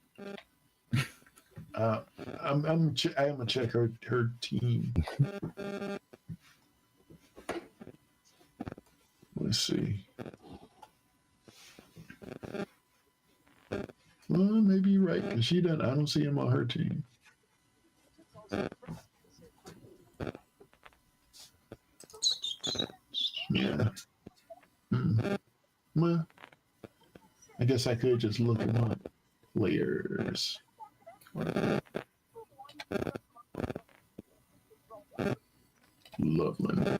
S2: up. I'm gonna check her team. Let's see. Well, maybe you're right, because she doesn't. I don't see him on her team. Yeah. Well, I guess I could just look him up. Players. Loveland.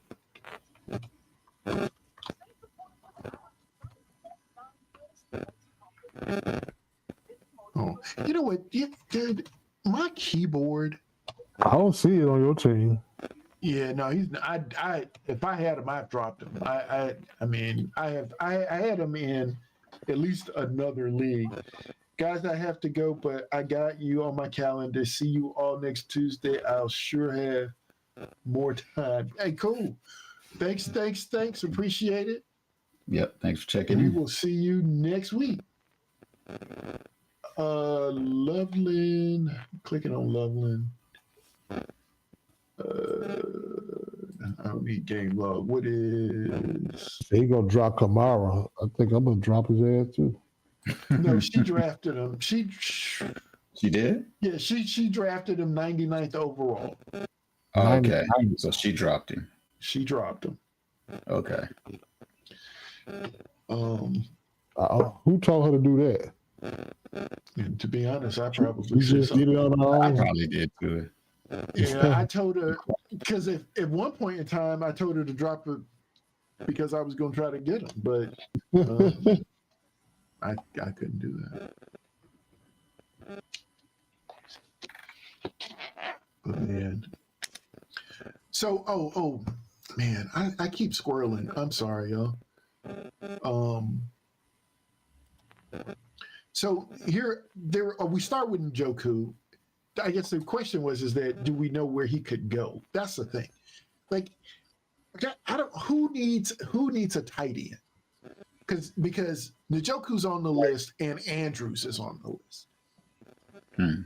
S2: Oh, you know what? Dude, my keyboard.
S3: I don't see it on your team.
S2: Yeah, no, he's. I if I had him, I've dropped him. I had him in at least another league. Guys, I have to go, but I got you on my calendar. See you all next Tuesday. I'll sure have more time. Hey, cool. Thanks. Appreciate it.
S1: Yep. Thanks for checking
S2: We
S1: in.
S2: will see you next week. Loveland. Clicking on Loveland. I don't need game log. What is?
S3: He gonna drop Kamara. I think I'm gonna drop his ass too.
S2: No, she drafted him. She
S1: did?
S2: Yeah, she drafted him 99th overall.
S1: Oh, okay. So she dropped him.
S2: She dropped him.
S1: Okay.
S3: Who told her to do that?
S2: And to be honest, I probably
S3: You just did it on her
S1: I
S3: own.
S1: probably did too.
S2: Yeah, I told her because at one point in time I told her to drop it because I was going to try to get him, but I couldn't do that. But man. So man, I keep squirreling. I'm sorry, y'all. So we start with Njoku. I guess the question is that do we know where he could go? That's the thing. Like, I don't. Who needs a tight end? Because Njoku's on the list and Andrews is on the list,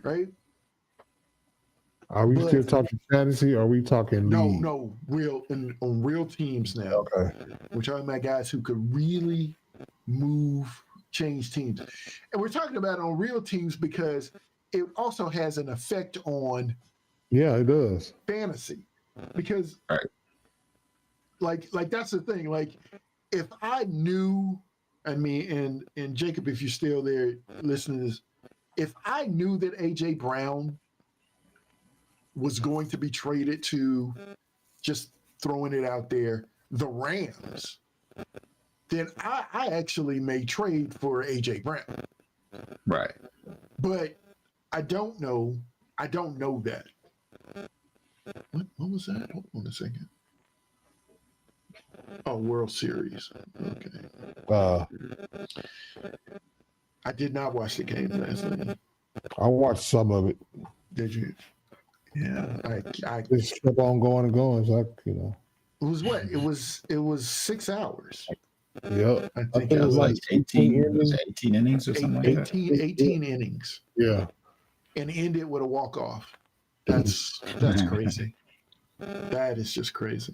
S2: right?
S3: Are we still talking fantasy? Or are we talking league?
S2: No, on real teams now.
S3: Okay.
S2: We're talking about guys who could really change teams, and we're talking about on real teams because it also has an effect on.
S3: Yeah, it does.
S2: Fantasy, because
S1: right.
S2: like that's the thing. Like, if I knew, and Jacob, if you're still there listening to this, if I knew that AJ Brown was going to be traded to, just throwing it out there, the Rams, then I actually may trade for AJ Brown.
S1: Right.
S2: But I don't know that. What was that? Hold on a second. Oh, World Series. Okay. I did not watch the game last night.
S3: I watched some of it.
S2: Did you? Yeah, I
S3: just kept on going and going. So
S2: it was what? It was 6 hours.
S3: Yeah,
S2: I think
S1: it was like 18 innings or something like that.
S2: 18 innings.
S3: Yeah,
S2: and ended with a walk-off. That's crazy. That is just crazy.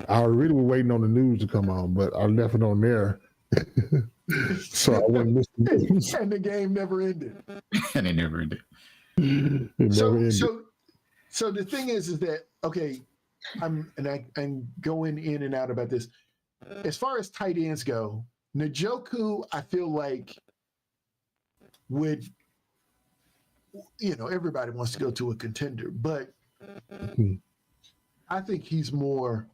S3: I really was waiting on the news to come on, but I left it on there. So I wouldn't miss the news.
S2: And the game never ended.
S1: And it never ended.
S2: So the thing is that, okay, I'm going in and out about this. As far as tight ends go, Njoku, I feel like would, everybody wants to go to a contender, but I think he's more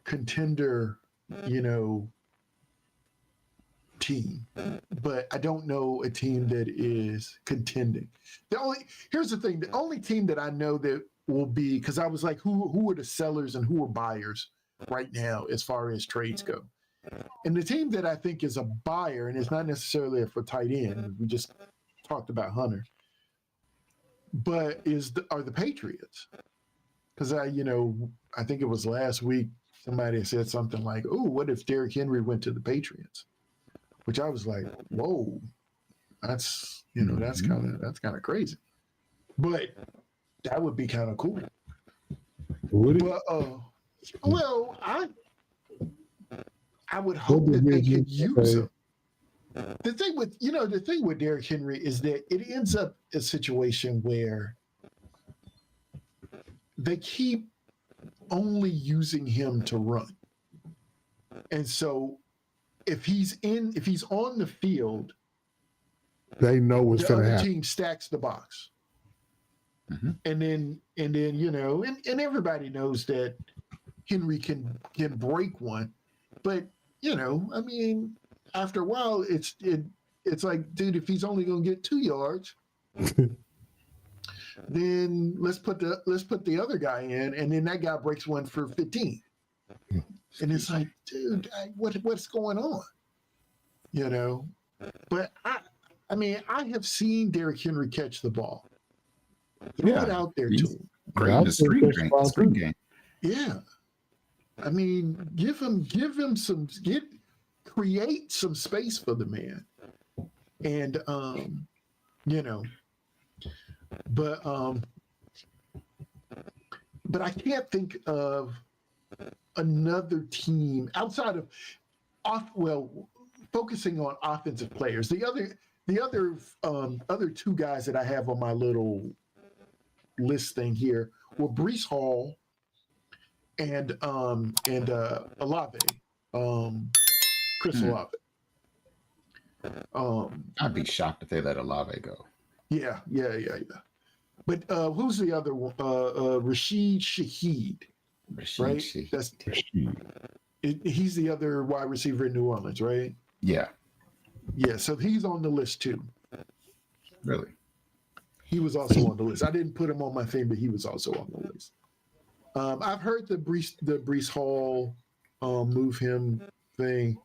S2: contender, team. But I don't know a team that is contending. Here's the thing, the only team that I know that will be, because I was like, who are the sellers and who are buyers right now as far as trades go? And the team that I think is a buyer, and it's not necessarily for tight end, we just talked about Hunter, but are the Patriots. Because I think it was last week somebody said something like, "Oh, what if Derrick Henry went to the Patriots?" Which I was like, "Whoa, that's that's kind of crazy," but that would be kind of cool.
S3: Would it?
S2: But well, I would hope that they could use him. The thing with Derrick Henry is that it ends up a situation where they keep only using him to run. And so if he's on the field,
S3: they know what's going to happen.
S2: The other team stacks the box. Mm-hmm. And then and everybody knows that Henry can break one. But after a while, it's like, dude, if he's only going to get 2 yards, then let's put the other guy in, and then that guy breaks one for 15. And it's like, dude, what's going on? But I have seen Derrick Henry catch the ball. Throw it out there to him.
S1: Great in the screen game.
S2: Yeah. Give him some, create some space for the man. And, but I can't think of another team outside of focusing on offensive players. The other two guys that I have on my little list thing here were Breece Hall and Olave, Chris Olave.
S1: I'd be shocked if they let Olave go.
S2: Yeah. But who's the other one? Rashid Shaheed. Right?
S1: Shaheed.
S2: That's Rashid. He's the other wide receiver in New Orleans, right?
S1: Yeah,
S2: Yeah, so he's on the list too.
S1: really.
S2: He was also on the list. I didn't put him on my thing, but he was also on the list. I've heard the Brees Hall move him thing,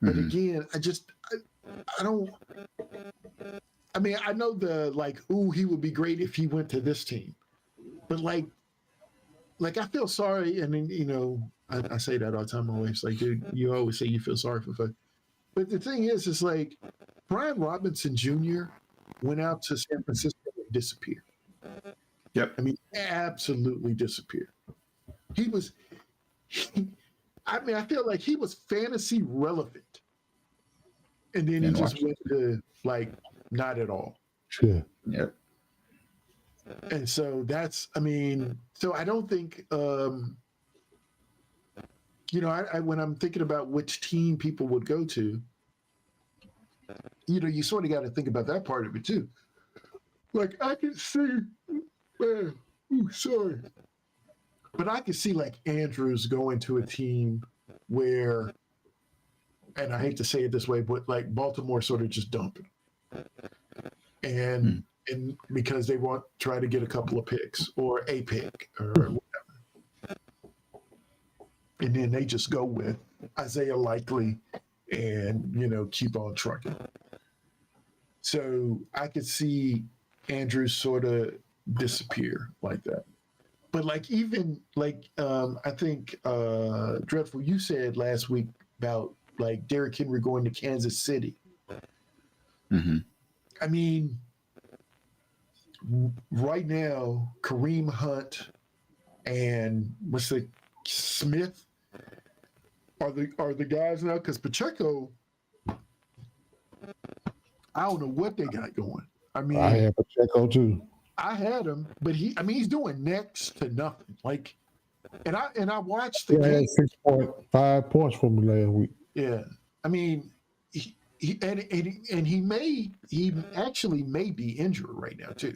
S2: but
S1: Mhm.
S2: again, I don't. I mean, I know he would be great if he went to this team, but like I feel sorry, and then I say that all the time. My wife's like, dude, you always say you feel sorry for folks, but the thing is, it's like Brian Robinson Jr. went out to San Francisco and disappeared.
S1: Yep.
S2: I mean, absolutely disappeared. He was. I feel like he was fantasy relevant, and then he
S1: In
S2: just
S1: Washington.
S2: went to not at all.
S3: Sure.
S1: Yep.
S2: And so so I don't think, when I'm thinking about which team people would go to, you sort of got to think about that part of it too. Like I can see, man, sorry, but I can see like Andrews going to a team where, and I hate to say it this way, but like Baltimore sort of just dump him. And because they want try to get a couple of picks or a pick or whatever. And then they just go with Isaiah Likely and keep on trucking. So I could see Andrews sort of disappear like that. But like even like I think Dreadful, you said last week about like Derrick Henry going to Kansas City.
S1: Mm-hmm.
S2: I mean, right now, Kareem Hunt and Smith are the guys now, because Pacheco, I don't know what they got going. I mean,
S3: I have Pacheco too.
S2: I had him, but he's doing next to nothing. Like, and I watched the
S3: He
S2: game.
S3: had 6.5 points from me last week.
S2: Yeah, I mean, he actually may be injured right now too.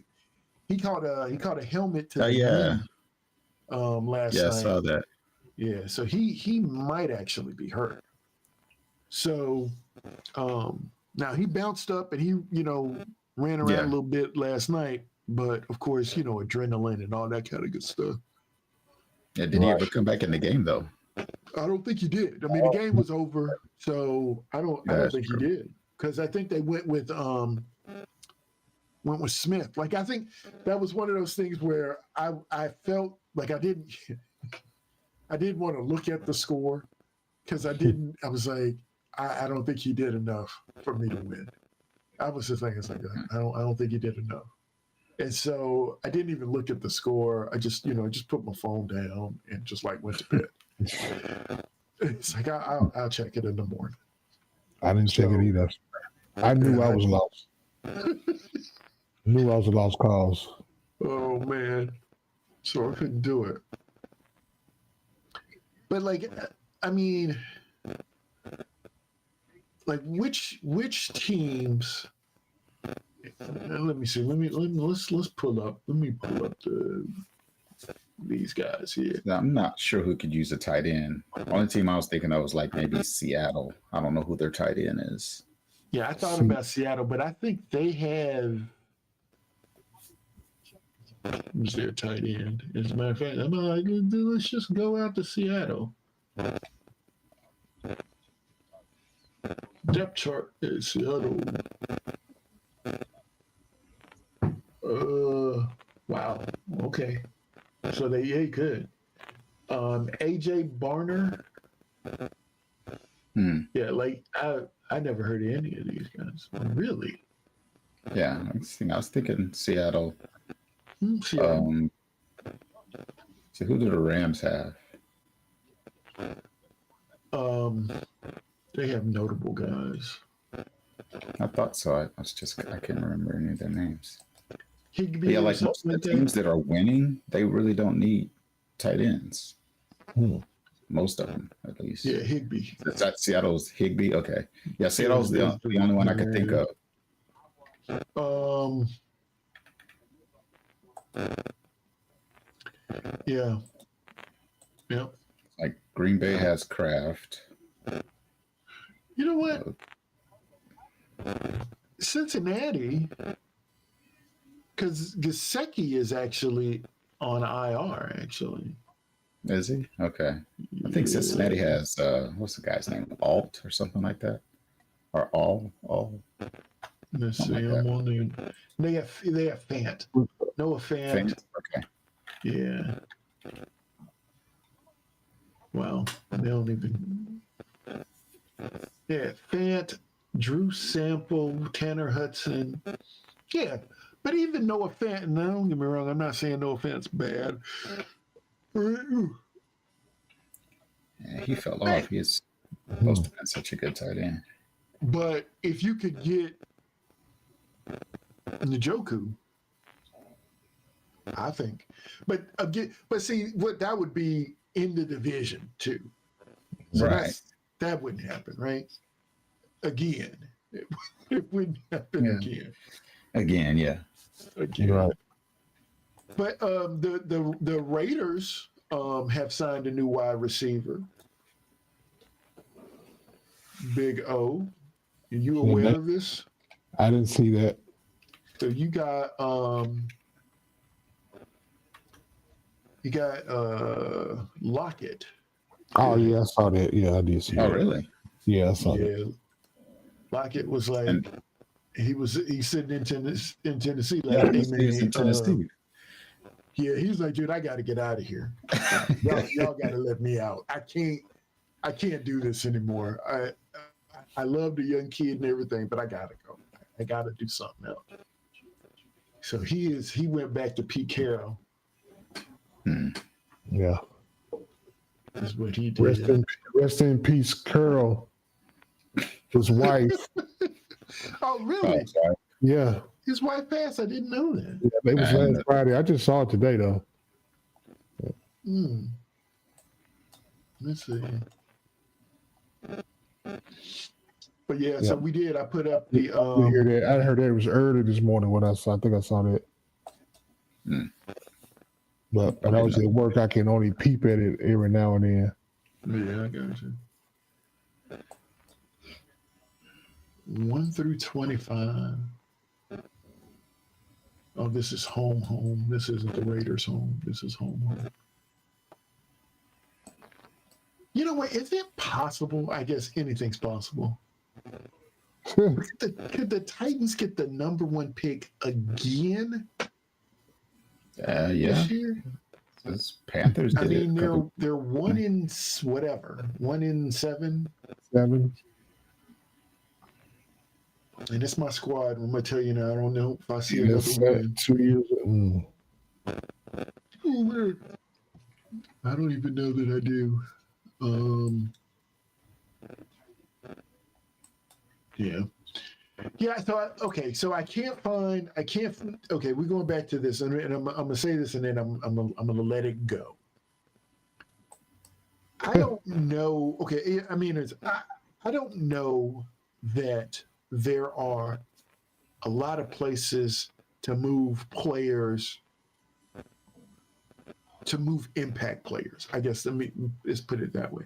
S2: He caught a helmet to the
S1: Yeah.
S2: knee last
S1: Yeah, I
S2: night.
S1: saw that.
S2: Yeah, so he might actually be hurt. So now he bounced up and he ran around a little bit last night, but of course adrenaline and all that kind of good stuff.
S1: Yeah, did he ever come back in the game though?
S2: I don't think he did. I mean, the game was over, so I don't think he did, because I think they went with Smith. Like I think that was one of those things where I felt like I didn't want to look at the score, because I was like, I don't think he did enough for me to win. I was just thinking, like, I don't think he did enough. And so I didn't even look at the score. I just put my phone down and just like went to bed. It's like I'll check it in the morning.
S3: I didn't check it either. I knew I was lost. Knew I was a lost cause.
S2: Oh man, so I couldn't do it. But like, I mean, like which teams? Let me see. Let's pull up. Let me pull up these guys here.
S1: Now, I'm not sure who could use a tight end. Only team I was thinking of was like maybe Seattle. I don't know who their tight end is.
S2: Yeah, I thought about Seattle, but I think they have. Who's their tight end? As a matter of fact, I'm like, let's just go out to Seattle. Depth chart is Seattle. Wow. Okay. So they could. AJ Barner. Yeah, like I never heard of any of these guys. Really?
S1: Yeah, I was thinking Seattle.
S2: Seattle.
S1: So who do the Rams have?
S2: They have notable guys.
S1: I thought so. I can't remember any of their names.
S2: Higbee,
S1: yeah, like most of the teams that are winning, they really don't need tight ends. Most of them, at least.
S2: Yeah, Higbee.
S1: Is that Seattle's Higbee? Okay. Yeah, Seattle's the only one I could think of.
S2: Yeah. Yep.
S1: Like Green Bay has Kraft.
S2: You know what? Cincinnati, because Gesicki is actually on IR. Actually,
S1: Is he? Okay. I think Cincinnati has what's the guy's name? Alt or something like that, or all.
S2: Let's see.
S1: Something like
S2: I'm on there. They have Fant. Noah Fant.
S1: Okay.
S2: Yeah. Well, they don't even. Yeah, Fant, Drew Sample, Tanner Hudson. Yeah, but even Noah Fant. Now, don't get me wrong. I'm not saying Noah Fant's bad.
S1: Yeah, he fell off. He's supposed to be such a good tight end.
S2: But if you could get Njoku, I think. But again, see, what that would be in the division too. So
S1: Right.
S2: that wouldn't happen, right? Again, it wouldn't happen again.
S1: Again, yeah.
S2: Again.
S3: Right.
S2: But the Raiders have signed a new wide receiver, Big O. Are you aware of this?
S3: I didn't see that.
S2: So you got Lockett.
S3: Oh yeah, I saw that. Yeah, I did see that.
S1: Oh, really?
S3: Yeah, I saw that.
S2: Yeah. Lockett was like he's sitting in Tennessee like,
S1: Yeah,
S2: hey
S1: he's
S2: man,
S1: in Tennessee.
S2: yeah, he's like, dude, I got to get out of here. Y'all got to let me out. I can't do this anymore. I love the young kid and everything, but I gotta go. I gotta do something else. So he went back to Pete Carroll.
S3: Yeah.
S2: Is what he did.
S3: Rest in peace, Carol. His wife.
S2: Oh, really?
S1: Oh, sorry.
S3: Yeah.
S2: His wife passed. I didn't know that.
S3: Yeah, it was last Friday. I just saw it today though.
S2: Let's see. But yeah, so we did. I put up the.
S3: I heard that it was early this morning when I think I saw that. But when I was at work, I can only peep at it every now and then.
S2: Yeah, I got you. 1 through 25. Oh, this is home. This isn't the Raiders' home. This is home. You know what? Is it possible? I guess anything's possible. Could the Titans get the number 1 pick again?
S1: Yeah.
S2: This year?
S1: This Panthers did
S2: I mean,
S1: it.
S2: they're 1 in whatever, 1 in 7.
S3: 7.
S2: And it's my squad. I'm gonna tell you now. I don't know if I see
S3: Yeah,
S2: another win.
S3: 2 years.
S2: Oh man, I don't even know that I do. Yeah. I thought, okay, so I can't. Okay, we're going back to this, and I'm gonna say this, and then I'm gonna let it go. I don't know. Okay, I mean, I don't know that there are a lot of places to move players, to move impact players. I guess let's put it that way.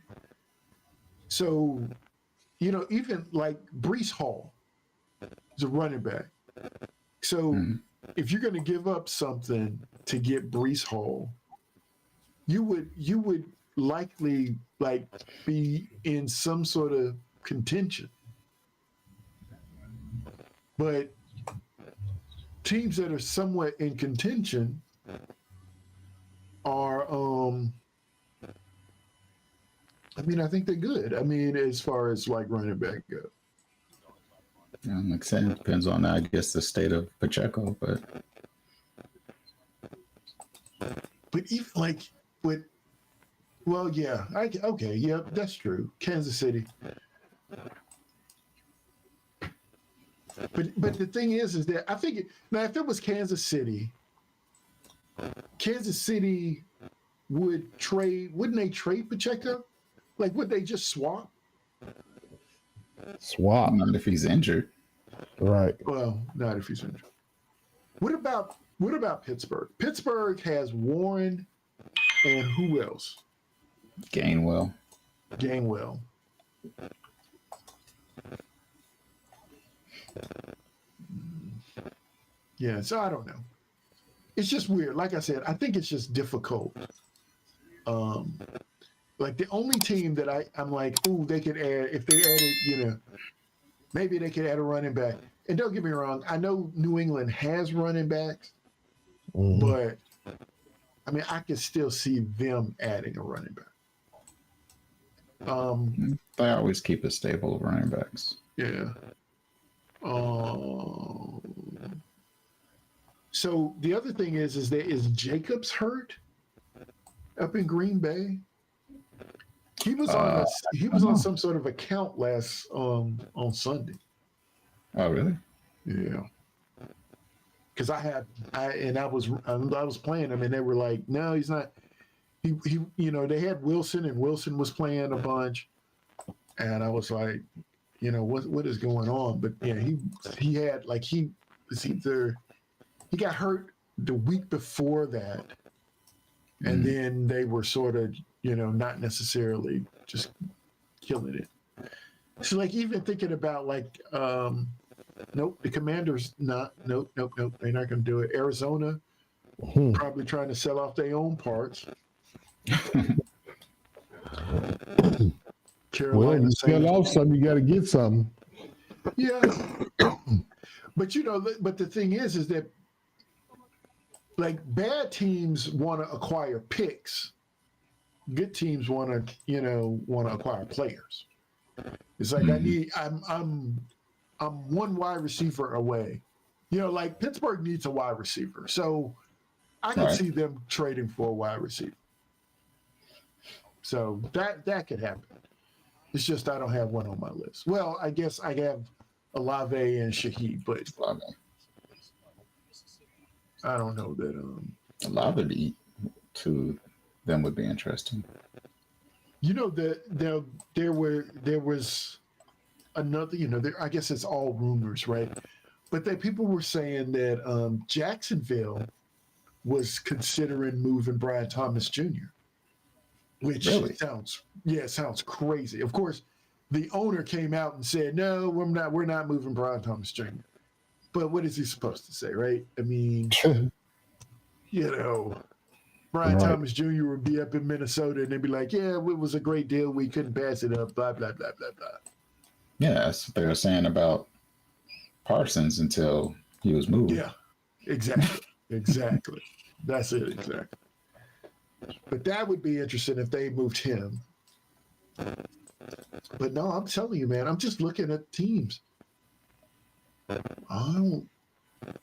S2: So, even like Breece Hall is a running back. So if you're going to give up something to get Breece Hall, you would likely be in some sort of contention. But teams that are somewhat in contention are, I think they're good. As far as running back go.
S1: Yeah, like I said, it depends on, I guess, the state of Pacheco, but
S2: even that's true. Kansas City. But the thing is that I think if it was Kansas City wouldn't they trade Pacheco? Would they just swap?
S3: Swap.
S1: not if he's injured.
S3: Right.
S2: Well, not if he's injured. What about Pittsburgh? Pittsburgh has Warren and who else?
S1: Gainwell.
S2: Yeah, so I don't know. It's just weird. Like I said, I think it's just difficult. Like the only team that I'm like, ooh, they could add, if they added, maybe they could add a running back. And don't get me wrong, I know New England has running backs, but I mean, I could still see them adding a running back.
S1: They always keep a stable of running backs.
S2: Yeah. So the other thing is Jacobs hurt up in Green Bay? He was on some sort of account last on Sunday.
S1: Oh, really?
S2: Yeah. Because I was playing him and they were like, no, he's not. He they had Wilson and Wilson was playing a bunch, and I was like, what is going on? But yeah, he had like he got hurt the week before that, and then they were sort of not necessarily just killing it. So like even thinking about like nope, the Commanders nope, they're not going to do it. Arizona probably trying to sell off their own parts. Carolina,
S3: well, you sell off something, you got to get something.
S2: Yeah, but but the thing is that like bad teams want to acquire picks, good teams want to acquire players. It's like I'm one wide receiver away. Like Pittsburgh needs a wide receiver, so I can see them trading for a wide receiver. So that could happen. It's just I don't have one on my list. Well, I guess I have Olave and Shaheed, but I don't know that.
S1: Olave to them would be interesting.
S2: There was another. I guess it's all rumors, right? But that people were saying that Jacksonville was considering moving Brian Thomas Jr., which
S1: really?
S2: sounds crazy. Of course, the owner came out and said, "No, we're not moving Brian Thomas Jr." But what is he supposed to say, right? I mean, Brian Thomas Jr. would be up in Minnesota and they'd be like, "Yeah, it was a great deal. We couldn't pass it up." Blah blah blah blah blah.
S1: Yeah, that's what they were saying about Parsons until he was moved.
S2: Yeah, exactly. That's it, exactly. But that would be interesting if they moved him. But no, I'm telling you, man, I'm just looking at teams. I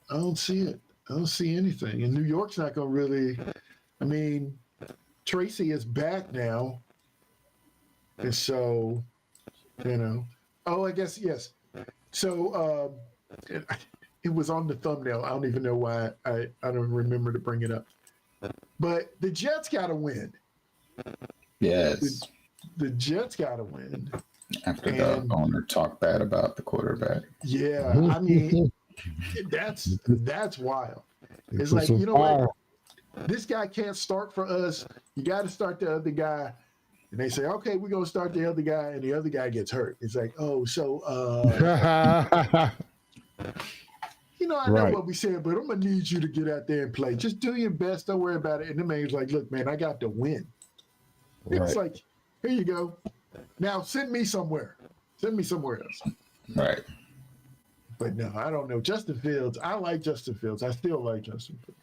S2: don't see it. I don't see anything. And New York's not going to really. I mean, Tracy is back now, and so Oh, I guess yes. So it was on the thumbnail. I don't even know why. I don't remember to bring it up. But the Jets got to win.
S1: Yes.
S2: The Jets got to win.
S1: After the owner talked bad about the quarterback.
S2: Yeah, I mean, that's wild. It's like, what? This guy can't start for us. You got to start the other guy. And they say, okay, we're going to start the other guy, and the other guy gets hurt. It's like, oh, so, I know what we said, but I'm going to need you to get out there and play. Just do your best. Don't worry about it. And the man's like, look, man, I got to win. It's like, here you go. Now send me somewhere. Send me somewhere else.
S1: Right.
S2: But no, I don't know. Justin Fields, I like Justin Fields. I still like Justin Fields.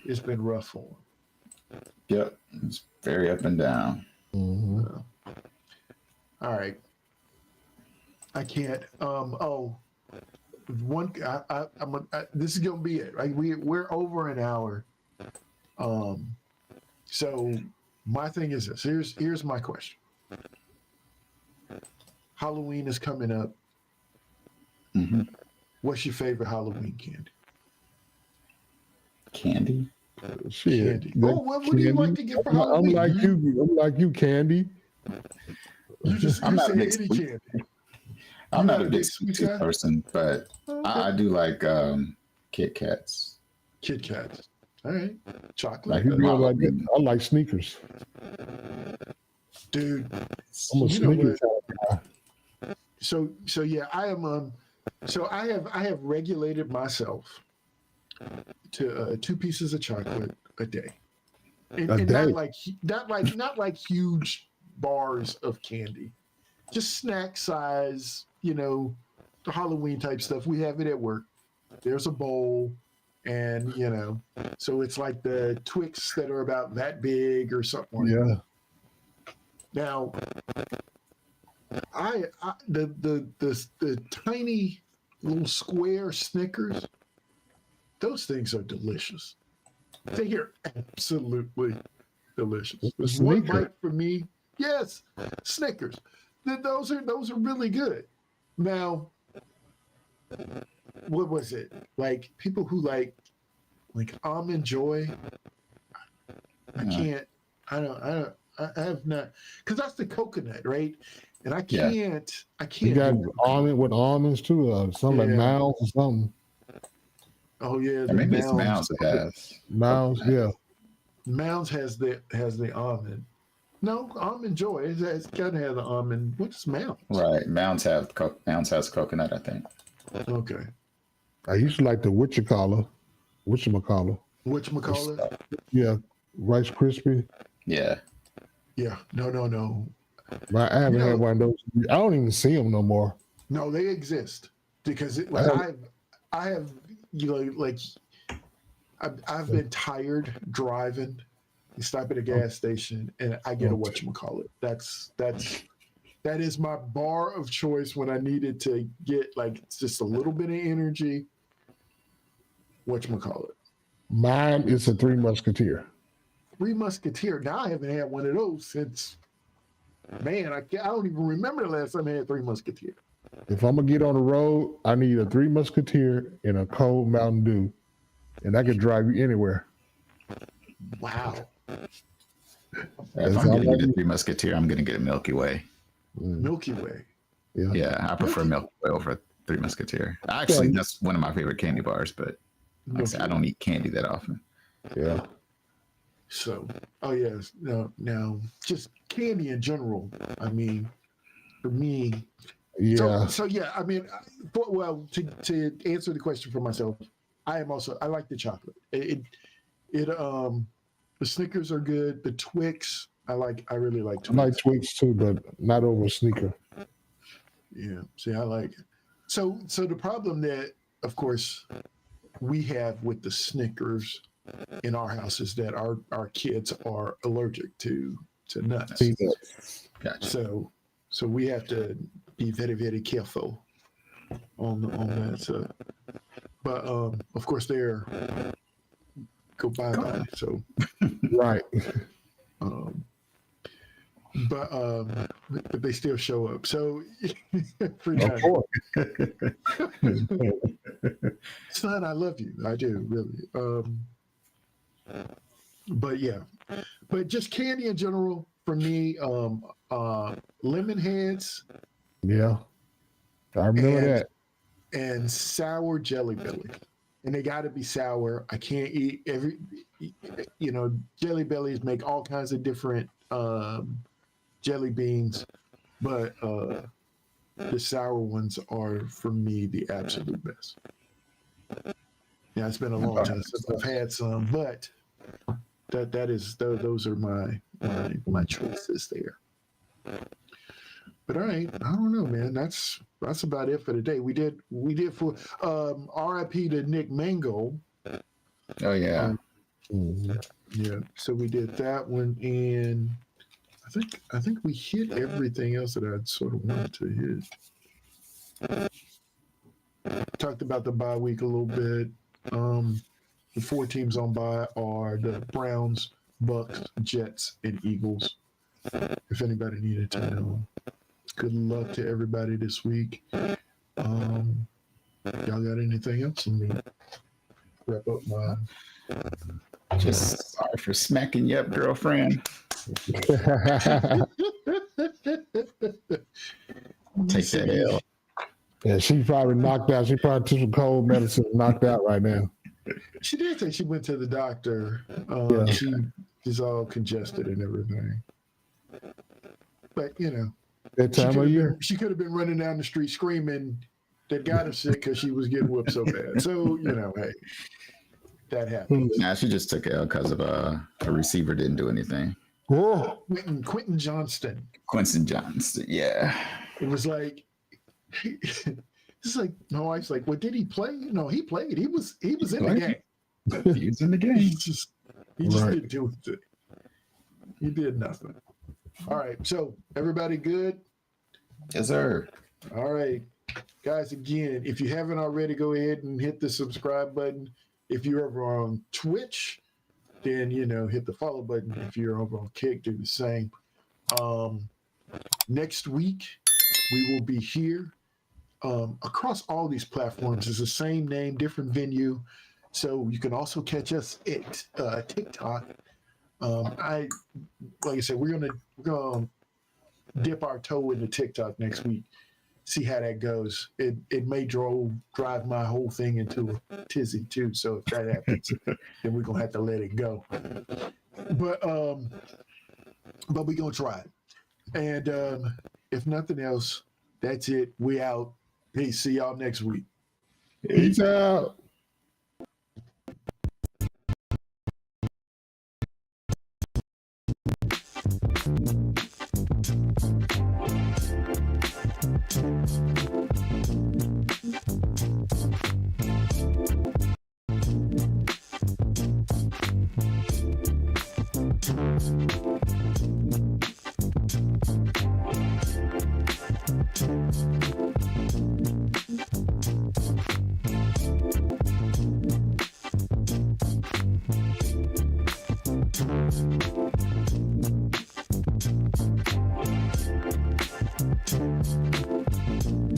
S2: It's been rough for him.
S1: Yep. It's very up and down.
S3: Mm-hmm.
S2: All right. I can't. This is gonna be it. Right? We're over an hour. So my thing is this. Here's my question. Halloween is coming up.
S1: Mm-hmm.
S2: What's your favorite Halloween candy?
S1: Candy?
S3: Shit.
S2: Candy. What do you like to get for Halloween?
S3: I'm like you, Candy.
S2: You say any candy.
S1: I'm not a big sweet tooth person, but I do like Kit Kats.
S2: Kit Kats. All right. Chocolate.
S3: I like sneakers.
S2: Dude.
S3: I'm a sneakers guy.
S2: so yeah, I am. So I have regulated myself to 2 pieces of chocolate a day, and,
S3: A
S2: and
S3: day.
S2: not like huge bars of candy, just snack size. The Halloween type stuff. We have it at work. There's a bowl, and so it's like the Twix that are about that big or something like that.
S3: Yeah.
S2: Now, the tiny little square Snickers, those things are delicious. They are absolutely delicious. There's one
S3: Sneaker.
S2: bite for me. Yes, Snickers. Those are really good. Now, what was it? Like people who like Almond Joy. I can't. I have not, because that's the coconut, right? And I
S1: Yeah.
S2: can't.
S3: You got
S2: do it.
S3: almond with almonds too, something like
S2: Yeah.
S3: Mounds or something.
S2: Oh yeah,
S1: Or
S2: the
S1: maybe it's
S2: Mounds.
S1: Mounds that has.
S3: Mounds, yeah.
S2: Mounds has the almond. No, Almond Joy. It's got to have the almond. What's Mounds?
S1: Right. Mounds has coconut, I think.
S2: Okay.
S3: I used to like the whatchamacallit.
S2: Whatchamacallit?
S3: Yeah, Rice Krispie.
S1: Yeah.
S2: Yeah. No.
S3: But I haven't had one of those. I don't even see them no more.
S2: No, they exist because I have I've been tired driving. You stop at a gas station and I get a whatchamacallit. That is my bar of choice when I needed to get just a little bit of energy. Whatchamacallit.
S3: Mine is a Three Musketeer.
S2: Three Musketeer. Now I haven't had one of those since, man, I don't even remember the last time I had Three Musketeer.
S3: If I'm gonna get on the road, I need a Three Musketeer and a cold Mountain Dew, and I can drive you anywhere.
S2: Wow.
S1: If I'm going to get a Three Musketeer, I'm going to get a Milky Way.
S2: Milky Way.
S1: Yeah, I prefer Milky Way over Three Musketeer. Actually, that's one of my favorite candy bars, but like I said, I don't eat candy that often.
S3: Yeah.
S2: So, oh yes, now just candy in general. I mean, for me,
S3: Yeah.
S2: So yeah, I mean, to answer the question for myself, I like the chocolate. The Snickers are good. The Twix, I really like Twix.
S3: I like Twix too, but not over Sneaker.
S2: Yeah, see, I like it. So the problem that, of course, we have with the Snickers in our house is that our kids are allergic to nuts.
S1: Gotcha.
S2: So we have to be very, very careful on that. So, but of course they're go bye. So
S3: Right.
S2: but they still show up. So free
S3: Of
S2: time.
S3: course.
S2: Son, I love you. I do, really. But yeah, but just candy in general for me. Lemon heads.
S3: Yeah. I remember that.
S2: And sour Jelly Belly. And they got to be sour. I can't eat Jelly Bellies make all kinds of different jelly beans, but the sour ones are, for me, the absolute best. Yeah, it's been a long time since I've had some, but those are my choices there. But all right, I don't know, man. That's about it for today. We did for RIP to Nick Mango.
S1: Oh yeah.
S2: Yeah. So we did that one, and I think we hit everything else that I sort of wanted to hit. Talked about the bye week a little bit. The 4 teams on bye are the Browns, Bucks, Jets, and Eagles. If anybody needed to know. Good luck to everybody this week. Y'all got anything else? Let me wrap up mine.
S1: Just sorry for smacking you up, girlfriend. Take that L.
S3: Yeah, she probably knocked out. She probably took some cold medicine and knocked out right now.
S2: She did say she went to the doctor. She's all congested and everything. But
S3: That time of year.
S2: She could have been running down the street screaming that got her sick because she was getting whooped so bad. So, hey, that happened.
S1: Nah, she just took L because of a receiver didn't do anything.
S3: Oh,
S2: Quentin Johnston.
S1: Quincy Johnson, yeah.
S2: It was like, it's like, my wife's like, well, did he play? No, he played. He was in the game.
S1: He was in the game.
S2: He just
S3: Right.
S2: didn't do it. He did nothing. All right. So everybody good?
S1: Yes, sir.
S2: All right. Guys, again, if you haven't already, go ahead and hit the subscribe button. If you're over on Twitch, then, hit the follow button. If you're over on Kick, do the same. Next week, we will be here across all these platforms. It's the same name, different venue. So you can also catch us at TikTok. Like I said, we're gonna dip our toe into TikTok next week. See how that goes. It may drive my whole thing into a tizzy too. So if that happens, then we're gonna have to let it go. But we're gonna try it. And if nothing else, that's it. We out. Peace. See y'all next week.
S3: peace out.